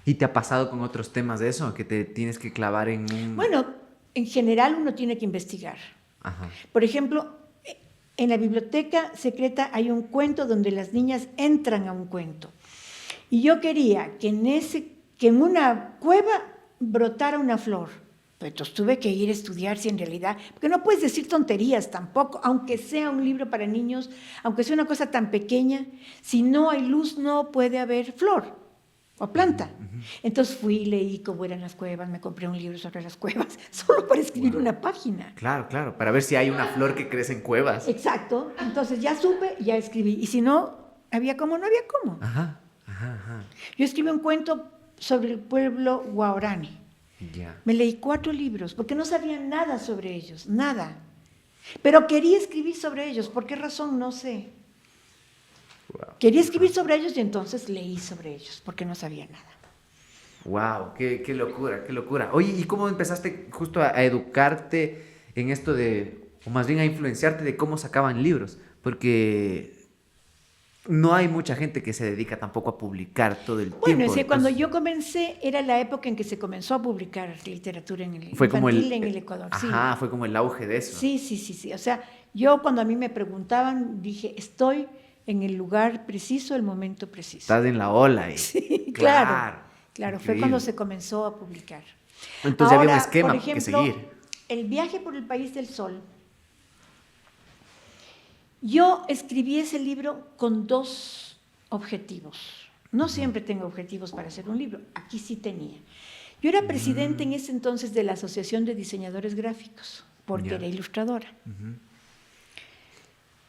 ¿Y te ha pasado con otros temas de eso? Que te tienes que clavar en un... Bueno, en general uno tiene que investigar. Ajá. Por ejemplo, en la Biblioteca Secreta hay un cuento donde las niñas entran a un cuento. Y yo quería que en una cueva brotara una flor. Pero entonces tuve que ir a estudiar si en realidad... Porque no puedes decir tonterías tampoco, aunque sea un libro para niños, aunque sea una cosa tan pequeña. Si no hay luz, no puede haber flor o planta. Entonces fui, leí cómo eran las cuevas, me compré un libro sobre las cuevas, solo para escribir una página. Claro, para ver si hay una flor que crece en cuevas. Exacto. Entonces ya supe, ya escribí. Y si no, había cómo, no había cómo. Ajá. Yo escribí un cuento sobre el pueblo guaraní. Ya. Me leí 4 libros, porque no sabía nada sobre ellos, nada. Pero quería escribir sobre ellos. ¿Por qué razón? No sé. Wow. Quería escribir sobre ellos y entonces leí sobre ellos, porque no sabía nada. Wow, qué locura, qué locura. Oye, ¿y cómo empezaste justo a educarte en esto de, o más bien a influenciarte de cómo sacaban libros? Porque no hay mucha gente que se dedica tampoco a publicar todo el Bueno, es tiempo. que cuando Entonces, yo comencé era la época en que se comenzó a publicar literatura en el fue como infantil en el Ecuador. ajá, fue como el auge de eso. Sí, sí, sí, sí. O sea, yo cuando a mí me preguntaban, dije, estoy en el lugar preciso, el momento preciso. Estás en la ola ahí. Sí, Claro. claro, fue Increíble. cuando se comenzó a publicar. Entonces había un Ahora, esquema por que ejemplo, seguir. El viaje por el país del sol. Yo escribí ese libro con 2 objetivos. No siempre tengo objetivos para hacer un libro, aquí sí tenía. Yo era presidente en ese entonces de la Asociación de Diseñadores Gráficos, porque Ya. era ilustradora.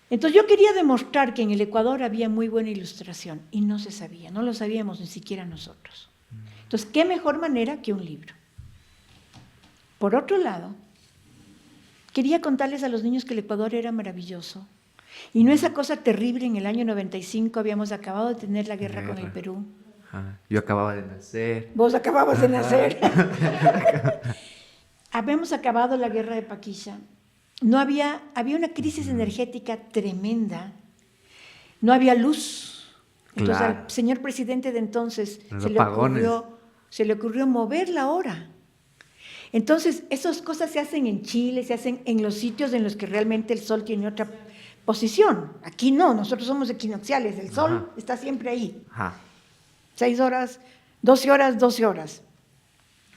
Entonces yo quería demostrar que en el Ecuador había muy buena ilustración y no se sabía, no lo sabíamos ni siquiera nosotros. Entonces, ¿qué mejor manera que un libro? Por otro lado, quería contarles a los niños que el Ecuador era maravilloso. Y no esa cosa terrible, en el año 95 habíamos acabado de tener la guerra con el Perú. Ajá. Yo acababa de nacer. Vos acababas de nacer. Habíamos acabado la guerra de Paquisha. No había una crisis energética tremenda. No había luz. Entonces Claro. al señor presidente de entonces Los se apagones. le ocurrió mover la hora. Entonces, esas cosas se hacen en Chile, se hacen en los sitios en los que realmente el sol tiene otra posición. Aquí no, nosotros somos equinocciales, el sol Ajá. está siempre ahí. Ajá. 6 horas, 12 horas, 12 horas.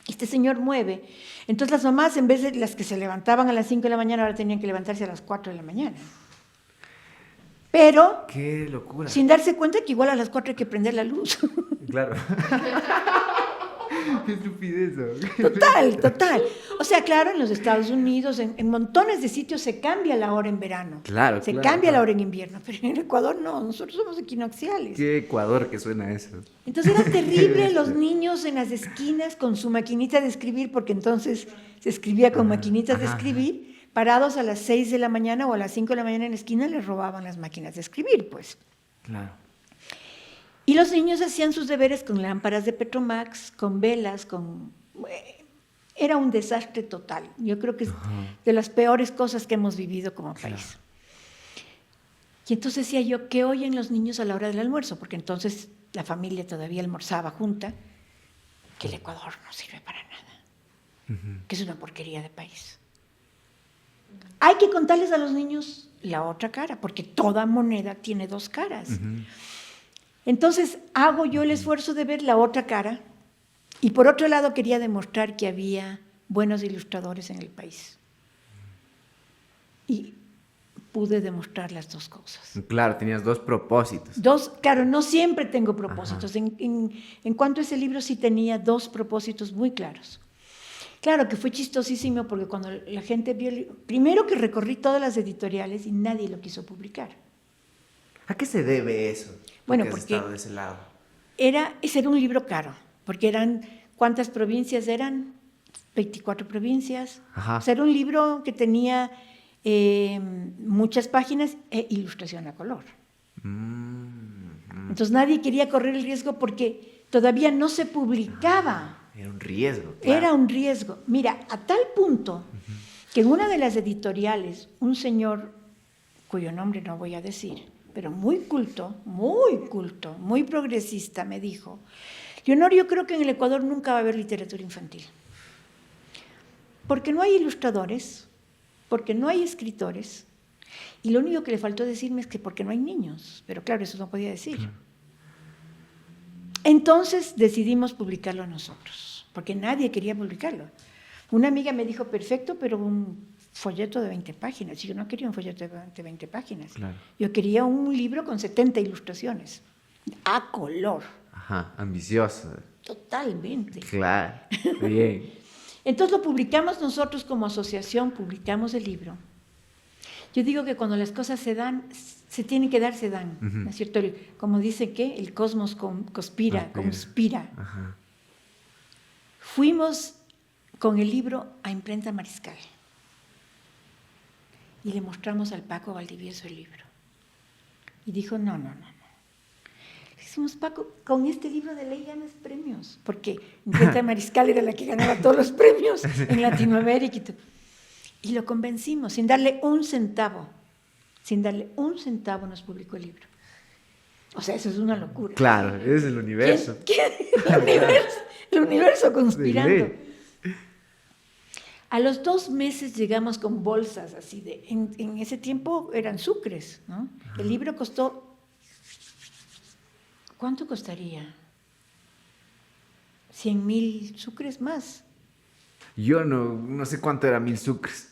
Este señor mueve. Entonces las mamás, en vez de las que se levantaban a las 5 de la mañana, ahora tenían que levantarse a las 4 de la mañana. Pero Qué locura. sin darse cuenta que igual a las 4 hay que prender la luz. Claro. Qué estupidez. Total. O sea, claro, en los Estados Unidos, en montones de sitios se cambia la hora en verano. Claro, Se claro, cambia la claro. hora en invierno, pero en el Ecuador no, nosotros somos equinocciales. Qué Ecuador que suena eso. Entonces era terrible Qué los bestia. niños en las esquinas con su maquinita de escribir, porque entonces se escribía con maquinitas de ajá. escribir, parados a las 6 de la mañana o a las 5 de la mañana en la esquina, les robaban las máquinas de escribir, pues. Claro. Y los niños hacían sus deberes con lámparas de Petromax, con velas, Era un desastre total. Yo creo que es de las peores cosas que hemos vivido como país. Y entonces decía yo, ¿qué oyen los niños a la hora del almuerzo? Porque entonces la familia todavía almorzaba junta, que el Ecuador no sirve para nada, que es una porquería de país. Hay que contarles a los niños la otra cara, porque toda moneda tiene 2 caras. Entonces hago yo el esfuerzo de ver la otra cara y por otro lado quería demostrar que había buenos ilustradores en el país. Y pude demostrar las 2 cosas. Claro, tenías 2 propósitos. Claro, no siempre tengo propósitos. En cuanto a ese libro sí tenía 2 propósitos muy claros. Claro que fue chistosísimo porque cuando la gente vio el libro, primero que recorrí todas las editoriales y nadie lo quiso publicar. ¿A qué se debe eso? Bueno, Has porque estado de ese lado. ese era un libro caro, porque ¿cuántas provincias eran? 24 provincias. Ajá. O sea, era un libro que tenía muchas páginas e ilustración a color. Entonces nadie quería correr el riesgo porque todavía no se publicaba. Era un riesgo. Claro. Era un riesgo. Mira, a tal punto que en una de las editoriales, un señor, cuyo nombre no voy a decir, pero muy culto, muy progresista, me dijo, Leonor, yo creo que en el Ecuador nunca va a haber literatura infantil. Porque no hay ilustradores, porque no hay escritores, y lo único que le faltó decirme es que porque no hay niños. Pero claro, eso no podía decir. Entonces decidimos publicarlo nosotros, porque nadie quería publicarlo. Una amiga me dijo, perfecto, pero un folleto de 20 páginas. Y yo no quería un folleto de 20 páginas. Claro. Yo quería un libro con 70 ilustraciones, a color. Ajá, ambicioso. Totalmente. Claro, bien. Entonces lo publicamos nosotros como asociación, publicamos el libro. Yo digo que cuando las cosas se dan, se tienen que dar, se dan. ¿No es cierto? Como dice que el cosmos conspira. Ajá. Fuimos con el libro a Imprenta Mariscal. Y le mostramos al Paco Valdivieso el libro. Y dijo, no. Le decimos, Paco, con este libro de ley ganas premios, porque Imprenta Mariscal era la que ganaba todos los premios en Latinoamérica. Y lo convencimos, sin darle un centavo nos publicó el libro. O sea, eso es una locura. Claro, es el universo. El universo conspirando. Sí. A los 2 meses llegamos con bolsas así en ese tiempo eran sucres, ¿no? Ajá. El libro costó, ¿cuánto costaría? 100,000 sucres más. Yo no sé cuánto era 1000 sucres.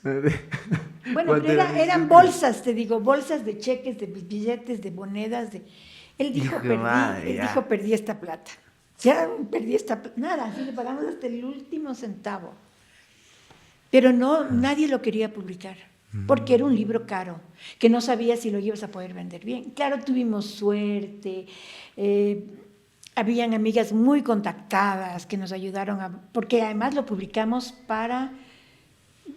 Bueno, pero eran bolsas, te digo, bolsas de cheques, de billetes, de monedas. Él dijo, perdí esta plata. Ya perdí esta plata. Nada, así le pagamos hasta el último centavo. Pero nadie lo quería publicar, porque era un libro caro, que no sabía si lo ibas a poder vender bien. Claro, tuvimos suerte, habían amigas muy contactadas que nos ayudaron, porque además lo publicamos para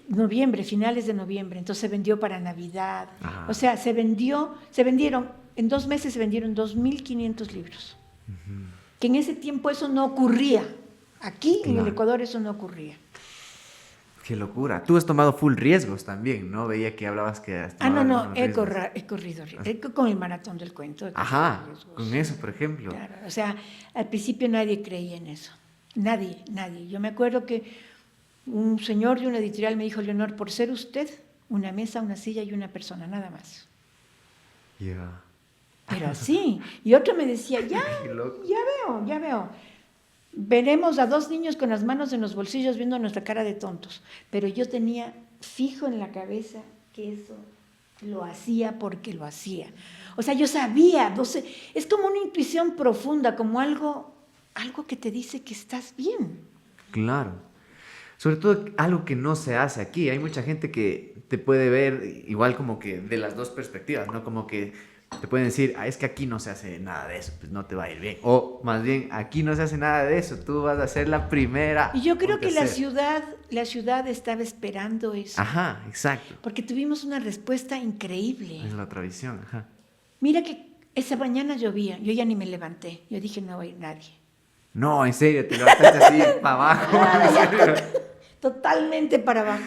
noviembre, finales de noviembre, entonces se vendió para Navidad. Ajá. O sea, vendieron, en 2 meses se vendieron 2,500 libros. Que en ese tiempo eso no ocurría. Aquí en el Ecuador eso no ocurría. Qué locura. Tú has tomado full riesgos también, ¿no? Veía que hablabas que has tomado he corrido riesgos. Con el maratón del cuento. Ajá, con eso, por ejemplo. Claro, o sea, al principio nadie creía en eso. Nadie. Yo me acuerdo que un señor de una editorial me dijo, Leonor, por ser usted, una mesa, una silla y una persona, nada más. Yeah. Pero así. Y otro me decía, ya veo. Veremos a 2 niños con las manos en los bolsillos viendo nuestra cara de tontos. Pero yo tenía fijo en la cabeza que eso lo hacía porque lo hacía. O sea, yo sabía, no sé, es como una intuición profunda, como algo que te dice que estás bien. Claro. Sobre todo algo que no se hace aquí. Hay mucha gente que te puede ver igual como que de las dos perspectivas, ¿no? Como que te pueden decir, es que aquí no se hace nada de eso, pues no te va a ir bien. O más bien, aquí no se hace nada de eso, tú vas a ser la primera. Y yo creo que la ciudad estaba esperando eso. Ajá, exacto. Porque tuvimos una respuesta increíble. Es la otra visión, ajá. Mira que esa mañana llovía, yo ya ni me levanté. Yo dije, no va a ir nadie. No, en serio, te levantaste así para abajo. Totalmente para abajo.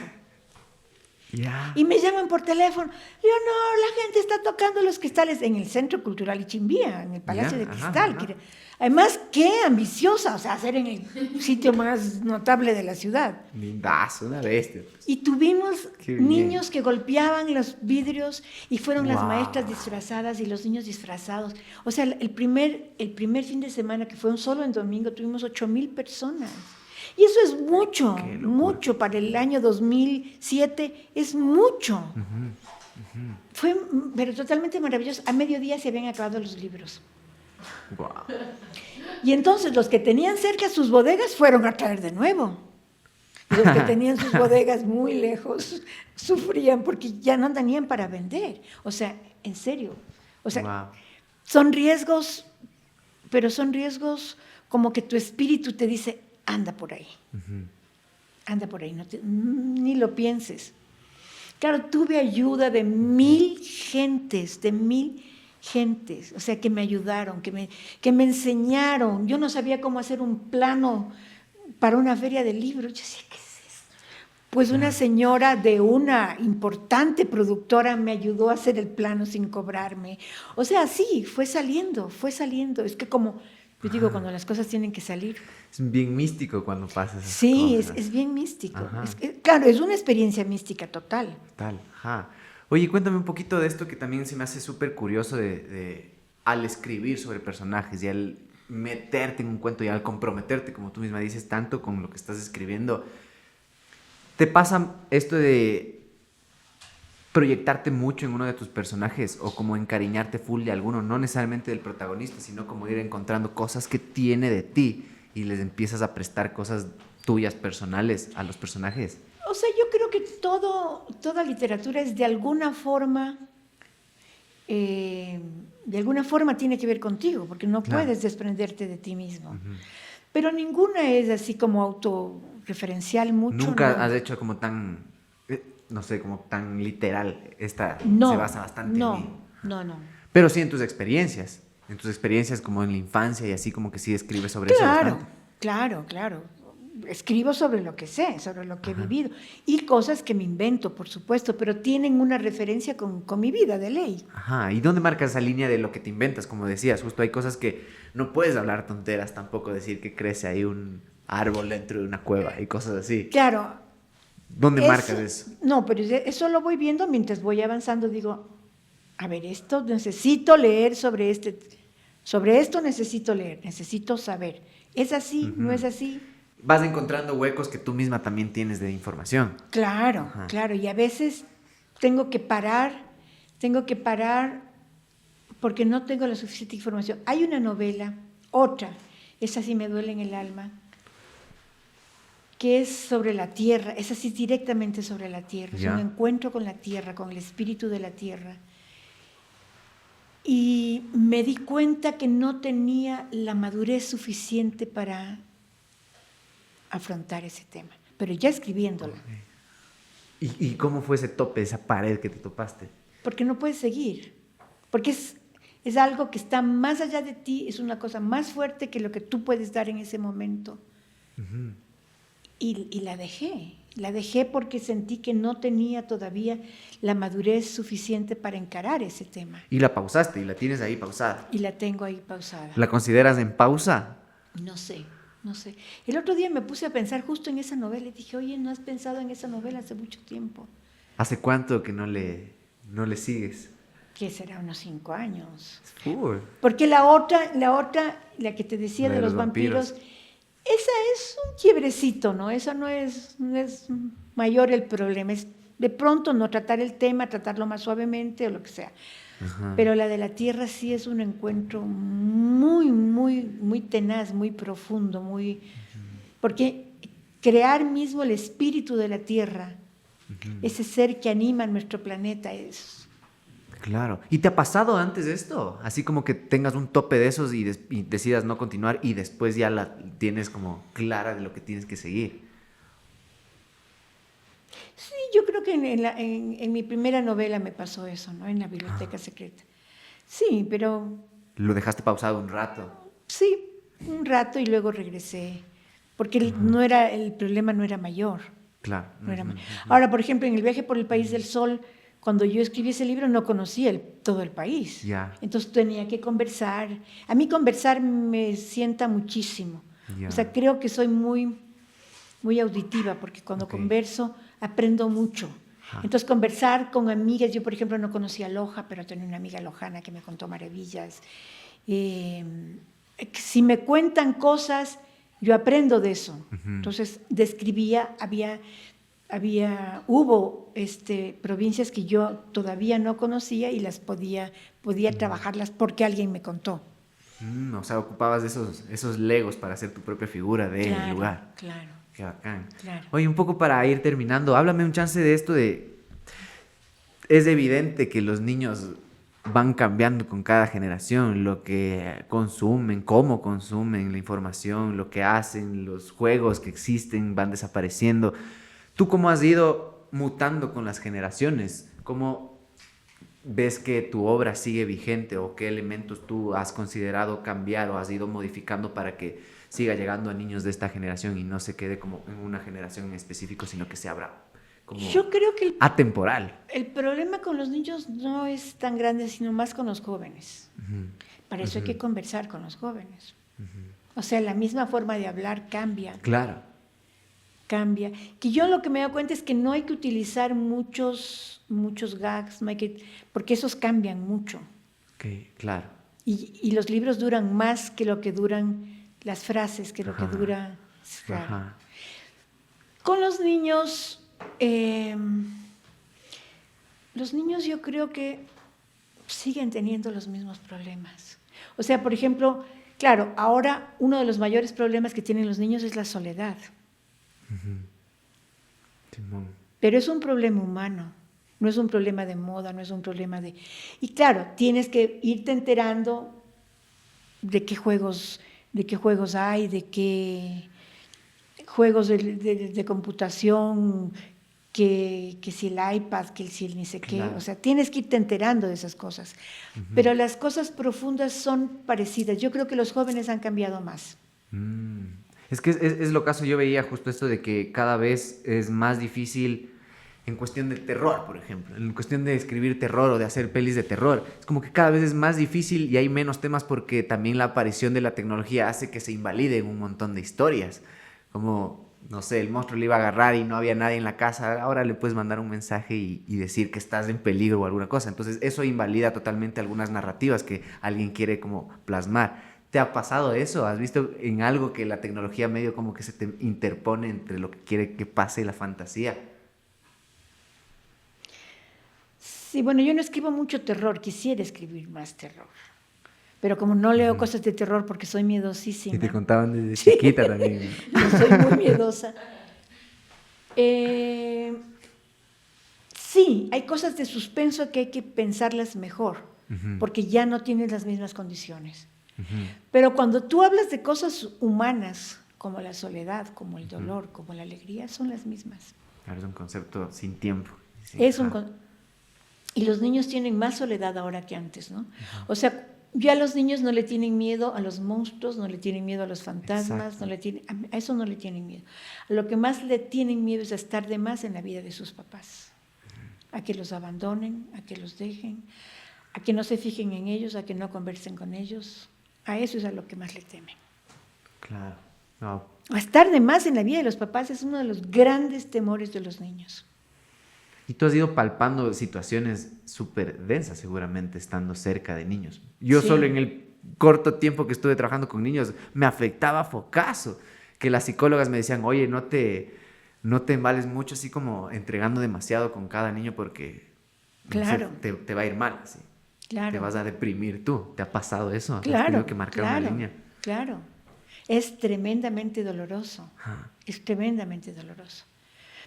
Yeah. Y me llaman por teléfono, Leonor, la gente está tocando los cristales en el Centro Cultural Ichimbía, en el Palacio de Cristal. Ajá. Además, qué ambiciosa, o sea, hacer en el sitio más notable de la ciudad. Lindazo, una bestia. Pues. Y tuvimos niños que golpeaban los vidrios y fueron las maestras disfrazadas y los niños disfrazados. O sea, el primer fin de semana, que fue un solo en domingo, tuvimos 8,000 personas. Y eso es mucho para el año 2007, es mucho. Fue, pero totalmente maravilloso. A mediodía se habían acabado los libros. Wow. Y entonces los que tenían cerca sus bodegas fueron a traer de nuevo. Y los que tenían sus bodegas muy lejos sufrían porque ya no tenían para vender. O sea, en serio. O sea, son riesgos, pero son riesgos como que tu espíritu te dice, anda por ahí. Anda por ahí, ni lo pienses. Claro, tuve ayuda de 1,000 gentes, o sea, que me ayudaron, que me enseñaron. Yo no sabía cómo hacer un plano para una feria de libros. Yo decía, ¿qué es esto? Pues una señora de una importante productora me ayudó a hacer el plano sin cobrarme. O sea, sí, fue saliendo. Es que como yo digo, cuando las cosas tienen que salir. Es bien místico cuando pasas esas cosas. Sí, es bien místico. Claro, es una experiencia mística total. Total, ajá. Oye, cuéntame un poquito de esto que también se me hace súper curioso al escribir sobre personajes y al meterte en un cuento y al comprometerte, como tú misma dices, tanto con lo que estás escribiendo. ¿Te pasa esto de proyectarte mucho en uno de tus personajes o como encariñarte full de alguno, no necesariamente del protagonista, sino como ir encontrando cosas que tiene de ti y les empiezas a prestar cosas tuyas personales a los personajes? O sea, yo creo que toda literatura es de alguna forma tiene que ver contigo, porque no puedes desprenderte de ti mismo. Pero ninguna es así como autorreferencial mucho. Nunca No. has hecho como tan, no sé, como tan literal. Esta No, se basa bastante en mí. no. Pero sí en tus experiencias. En tus experiencias como en la infancia y así como que sí escribes sobre eso bastante. Claro. Escribo sobre lo que sé, sobre lo que he Ajá. vivido. Y cosas que me invento, por supuesto, pero tienen una referencia con mi vida, de ley. Ajá. ¿Y dónde marcas esa línea de lo que te inventas? Como decías, justo hay cosas que no puedes hablar tonteras tampoco, decir que crece ahí un árbol dentro de una cueva y cosas así. Claro, ¿Dónde marcas eso? no, pero eso lo voy viendo mientras voy avanzando. Digo, a ver, esto necesito leer sobre esto necesito leer, necesito saber. ¿Es así? ¿No es así? Vas encontrando huecos que tú misma también tienes de información. Claro, Ajá. claro. Y a veces tengo que parar porque no tengo la suficiente información. Hay una novela, otra, esa sí me duele en el alma, que es sobre la tierra, es así directamente sobre la tierra, es Ya. un encuentro con la tierra, con el espíritu de la tierra. Y me di cuenta que no tenía la madurez suficiente para afrontar ese tema, pero ya escribiéndola, ¿Y cómo fue ese tope, esa pared que te topaste? porque no puedes seguir, porque es algo que está más allá de ti, es una cosa más fuerte que lo que tú puedes dar en ese momento. Y la dejé porque sentí que no tenía todavía la madurez suficiente para encarar ese tema. Y la pausaste y la tienes ahí pausada. Y la tengo ahí pausada. ¿La consideras en pausa? No sé. El otro día me puse a pensar justo en esa novela y dije, oye, ¿no has pensado en esa novela hace mucho tiempo? ¿Hace cuánto que no le sigues? Que será unos 5 años. Full. Porque la que te decía La de los vampiros, esa es un quiebrecito, ¿no? Eso no es mayor el problema. Es de pronto no tratar el tema, tratarlo más suavemente o lo que sea. Ajá. Pero la de la tierra sí es un encuentro muy tenaz, muy profundo, porque crear mismo el espíritu de la tierra, ese ser que anima nuestro planeta, es... Claro. ¿Y te ha pasado antes esto? Así como que tengas un tope de esos y decidas no continuar y después ya la tienes como clara de lo que tienes que seguir. Sí, yo creo que en mi primera novela me pasó eso, ¿no? En la biblioteca secreta. Sí, pero Lo dejaste pausado un rato. sí, un rato y luego regresé, porque el problema no era mayor. Claro. No era Ahora, por ejemplo, en El viaje por el país del sol, cuando yo escribí ese libro no conocía todo el país. Ya. Entonces tenía que conversar. A mí conversar me sienta muchísimo. Ya. O sea, creo que soy muy auditiva, porque cuando converso aprendo mucho. Entonces, conversar con amigas, yo por ejemplo no conocía a Loja, pero tenía una amiga lojana que me contó maravillas. Si me cuentan cosas, yo aprendo de eso. Entonces, describía, hubo provincias que yo todavía no conocía y las podía trabajarlas porque alguien me contó. O sea, ocupabas esos legos para hacer tu propia figura del lugar. Claro. Qué bacán. Claro. Oye, un poco para ir terminando, háblame un chance de esto de... Es evidente que los niños van cambiando con cada generación, lo que consumen, cómo consumen la información, lo que hacen, los juegos que existen van desapareciendo. ¿Tú cómo has ido mutando con las generaciones? ¿Cómo ves que tu obra sigue vigente o qué elementos tú has considerado cambiar o has ido modificando para que siga llegando a niños de esta generación y no se quede como en una generación en específico, sino que se abra como Yo creo que atemporal? el problema con los niños no es tan grande, sino más con los jóvenes. Para eso hay que conversar con los jóvenes. O sea, la misma forma de hablar cambia. Claro. Cambia. Que yo lo que me doy cuenta es que no hay que utilizar muchos gags, porque esos cambian mucho. Okay, claro. Y los libros duran más que lo que duran las frases, que lo que dura... Claro. Ajá. Con los niños yo creo que siguen teniendo los mismos problemas. O sea, por ejemplo, claro, ahora uno de los mayores problemas que tienen los niños es la soledad. Pero es un problema humano, no es un problema de moda, no es un problema de... Y claro, tienes que irte enterando de qué juegos de qué juegos hay, de qué juegos de computación, que si el iPad, que si el ni sé qué, Claro. o sea, tienes que irte enterando de esas cosas. Pero las cosas profundas son parecidas. Yo creo que los jóvenes han cambiado más. Es que es lo caso, yo veía justo esto de que cada vez es más difícil en cuestión de terror, por ejemplo, en cuestión de escribir terror o de hacer pelis de terror. Es como que cada vez es más difícil y hay menos temas porque también la aparición de la tecnología hace que se invaliden un montón de historias. Como, no sé, el monstruo le iba a agarrar y no había nadie en la casa, ahora le puedes mandar un mensaje y decir que estás en peligro o alguna cosa. Entonces eso invalida totalmente algunas narrativas que alguien quiere como plasmar. ¿Te ha pasado eso? ¿Has visto en algo que la tecnología medio como que se te interpone entre lo que quiere que pase y la fantasía? Sí, bueno, yo no escribo mucho terror, quisiera escribir más terror. Pero como no leo cosas de terror porque soy Y miedosísima. te contaban desde chiquita también. Yo soy muy miedosa. Sí, hay cosas de suspenso que hay que pensarlas mejor, porque ya no tienes las mismas condiciones. Pero cuando tú hablas de cosas humanas, como la soledad, como el dolor, como la alegría, son las mismas. Claro, es un concepto sin tiempo. Sí, Es y los niños tienen más soledad ahora que antes, ¿no? O sea, ya los niños no le tienen miedo a los monstruos, no le tienen miedo a los fantasmas, exacto. a eso no le tienen miedo. A lo que más le tienen miedo es a estar de más en la vida de sus papás, a que los abandonen, a que los dejen, a que no se fijen en ellos, a que no conversen con ellos. A eso es a lo que más le temen. Claro. No. A estar de más en la vida de los papás es uno de los grandes temores de los niños. Y tú has ido palpando situaciones súper densas seguramente estando cerca de niños. Yo Sí. solo en el corto tiempo que estuve trabajando con niños me afectaba focazo. Que las psicólogas me decían, oye, no te embales mucho así como entregando demasiado con cada niño porque no sé, Claro. te va a ir mal así. Claro. Te vas a deprimir tú. ¿Te ha pasado eso? ¿Has Claro, tenido que marcar una línea? claro. Es tremendamente doloroso. Es tremendamente doloroso.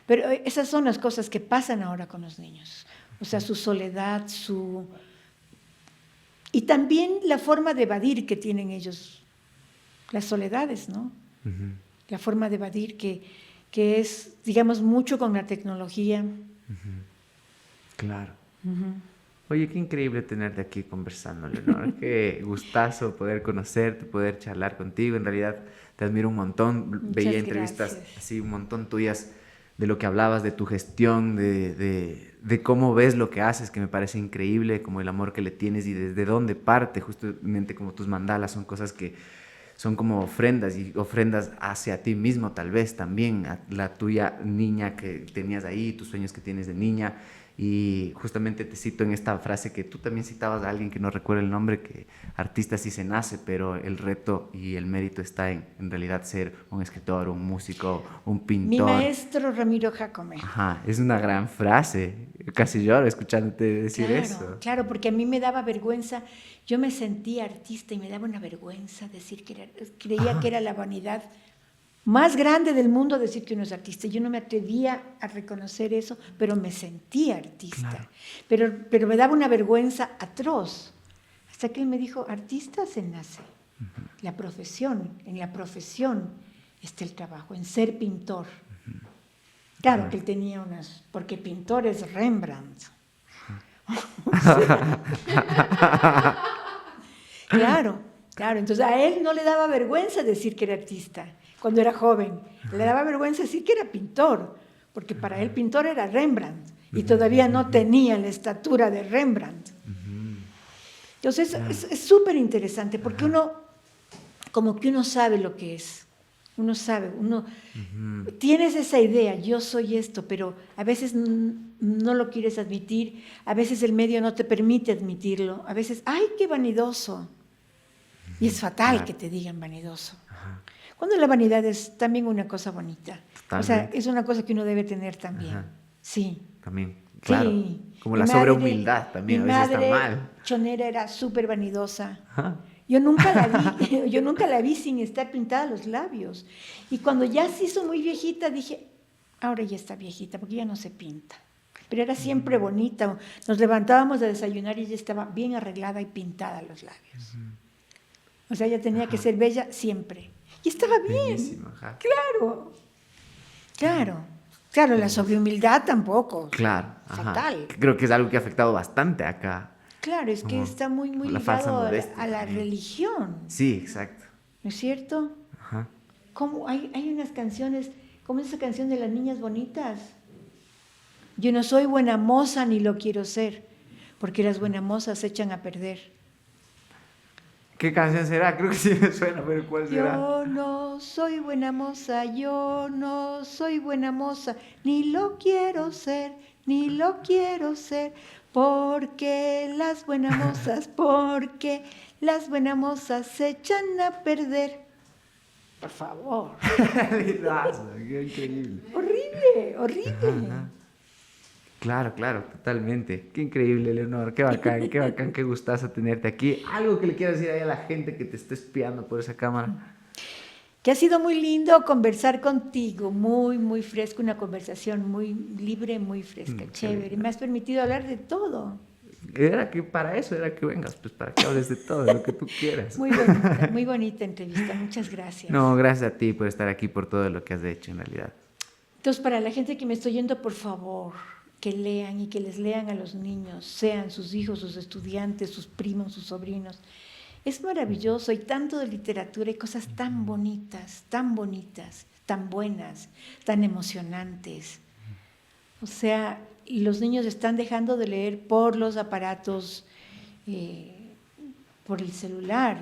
Pero esas son las cosas que pasan ahora con los niños. O sea, su soledad, y también la forma de evadir que tienen ellos, las soledades, ¿no? La forma de evadir que es, digamos, mucho con la tecnología. Claro. Oye, qué increíble tenerte aquí conversando, Leonor. Qué gustazo poder conocerte, poder charlar contigo. En realidad te admiro un montón. Muchas Veía entrevistas gracias. así un montón tuyas de lo que hablabas, de tu gestión, de cómo ves lo que haces, que me parece increíble, como el amor que le tienes y desde dónde parte, justamente como tus mandalas son cosas que son como ofrendas y ofrendas hacia ti mismo tal vez también, a la tuya niña que tenías ahí, tus sueños que tienes de niña. Y justamente te cito en esta frase que tú también citabas a alguien que no recuerdo el nombre, que artista sí se nace, pero el reto y el mérito está en realidad ser un escritor, un músico, un pintor. Mi maestro Ramiro Jacome. Ajá, es una gran frase. Casi lloro escuchándote decir eso. Claro, porque a mí me daba vergüenza. Yo me sentía artista y me daba una vergüenza decir creía que era la vanidad más grande del mundo decir que uno es artista. Yo no me atrevía a reconocer eso, pero me sentía artista. Claro. Pero me daba una vergüenza atroz. Hasta que él me dijo, artista se nace. La profesión, en la profesión está el trabajo, en ser pintor. Claro que él tenía porque pintor es Rembrandt. Claro. Entonces a él no le daba vergüenza decir que era artista cuando era joven. Le daba vergüenza decir que era pintor, porque para él pintor era Rembrandt y todavía no tenía la estatura de Rembrandt. Entonces es súper interesante porque como que uno sabe lo que es. Uno sabe, tienes esa idea, yo soy esto, pero a veces no lo quieres admitir, a veces el medio no te permite admitirlo, a veces, ¡ay, qué vanidoso! Y es fatal que te digan vanidoso. Cuando la vanidad es también una cosa bonita. Totalmente. O sea, es una cosa que uno debe tener también. Sí. También, claro. Sí. Como la sobrehumildad también, a veces está mal. Chonera era súper vanidosa. Yo nunca la vi sin estar pintada los labios. Y cuando ya se hizo muy viejita, dije, ahora ya está viejita, porque ya no se pinta. Pero era siempre bonita. Nos levantábamos a desayunar y ella estaba bien arreglada y pintada los labios. O sea, ella tenía que ser bella siempre. Y estaba bien. Bellísimo, ajá. Claro, la sobrehumildad tampoco. Claro, ajá. Fatal. Creo que es algo que ha afectado bastante acá. Claro, es que Ajá. está muy La falsa ligado modestia a la también. religión, Sí, exacto. ¿no es cierto? Ajá. Como hay unas canciones, como esa canción de las niñas bonitas. Yo no soy buena moza ni lo quiero ser, porque las buenas mozas se echan a perder. ¿Qué canción será? Creo que sí me suena, pero ¿cuál será? Yo no soy buena moza, yo no soy buena moza, ni lo quiero ser, porque las buenas mozas se echan a perder. Por favor. Lidazo, qué increíble. Horrible. Ajá. Claro, totalmente. Qué increíble, Leonor. Qué bacán, qué gustazo tenerte aquí. Algo que le quieras decir ahí a la gente que te está espiando por esa cámara. Que ha sido muy lindo conversar contigo, muy fresco, una conversación muy libre, muy fresca, chévere. Me has permitido hablar de todo. Era que para eso era que vengas, pues para que hables de todo, de lo que tú quieras. Muy bonita entrevista, muchas gracias. No, gracias a ti por estar aquí, por todo lo que has hecho en realidad. Entonces, para la gente que me estoy yendo, por favor, que lean y que les lean a los niños, sean sus hijos, sus estudiantes, sus primos, sus sobrinos. Es maravilloso, hay tanto de literatura, hay cosas tan bonitas, tan buenas, tan emocionantes. O sea, los niños están dejando de leer por los aparatos, por el celular.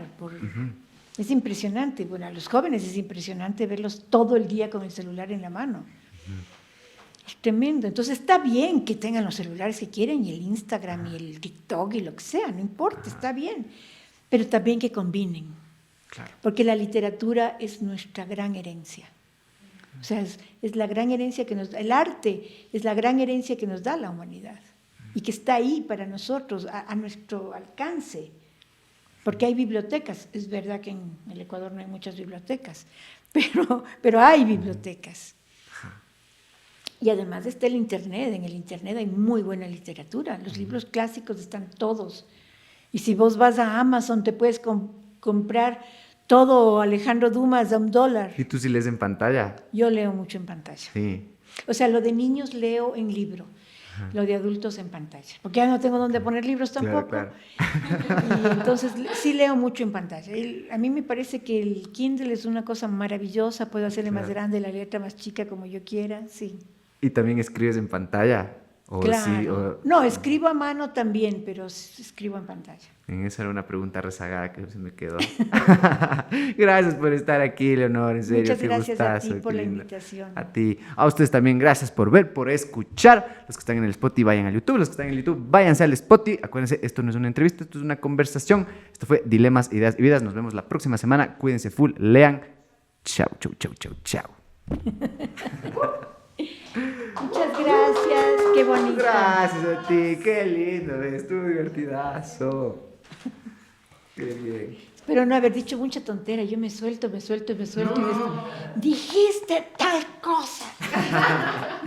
Es impresionante. Bueno, a los jóvenes es impresionante verlos todo el día con el celular en la mano. Es tremendo. Entonces está bien que tengan los celulares que quieren y el Instagram y el TikTok y lo que sea, no importa, está bien. Pero también que combinen. Claro. Porque la literatura es nuestra gran herencia. O sea, es la gran herencia que nos da, el arte es la gran herencia que nos da la humanidad y que está ahí para nosotros, a nuestro alcance. Porque hay bibliotecas, es verdad que en el Ecuador no hay muchas bibliotecas, pero hay bibliotecas. Y además está el Internet, en el Internet hay muy buena literatura, los libros clásicos están todos. Y si vos vas a Amazon te puedes comprar todo Alejandro Dumas a $1. ¿Y tú sí lees en pantalla? Yo leo mucho en pantalla. Sí. O sea, lo de niños leo en libro, lo de adultos en pantalla, porque ya no tengo dónde poner libros tampoco. Claro. Y entonces sí leo mucho en pantalla. A mí me parece que el Kindle es una cosa maravillosa, puedo hacerle más grande, la letra más chica como yo quiera, sí. ¿Y también escribes en pantalla? ¿O Claro. sí, o... No, escribo a mano también, pero escribo en pantalla. Esa era una pregunta rezagada que se me quedó. Gracias por estar aquí, Leonor, en serio. Muchas qué gracias gustazo, a ti por qué la lindo. invitación. A ti. A ustedes también, gracias por ver, por escuchar. Los que están en el Spotify, vayan al YouTube. Los que están en el YouTube, váyanse al Spotify. Acuérdense, esto no es una entrevista, esto es una conversación. Esto fue Dilemas, Ideas y Vidas. Nos vemos la próxima semana. Cuídense full, lean. Chao. Muchas gracias, qué bonito. Gracias a ti, qué lindo, estuvo divertidazo. Qué bien. Espero no haber dicho mucha tontera, yo me suelto. Dijiste tal cosa.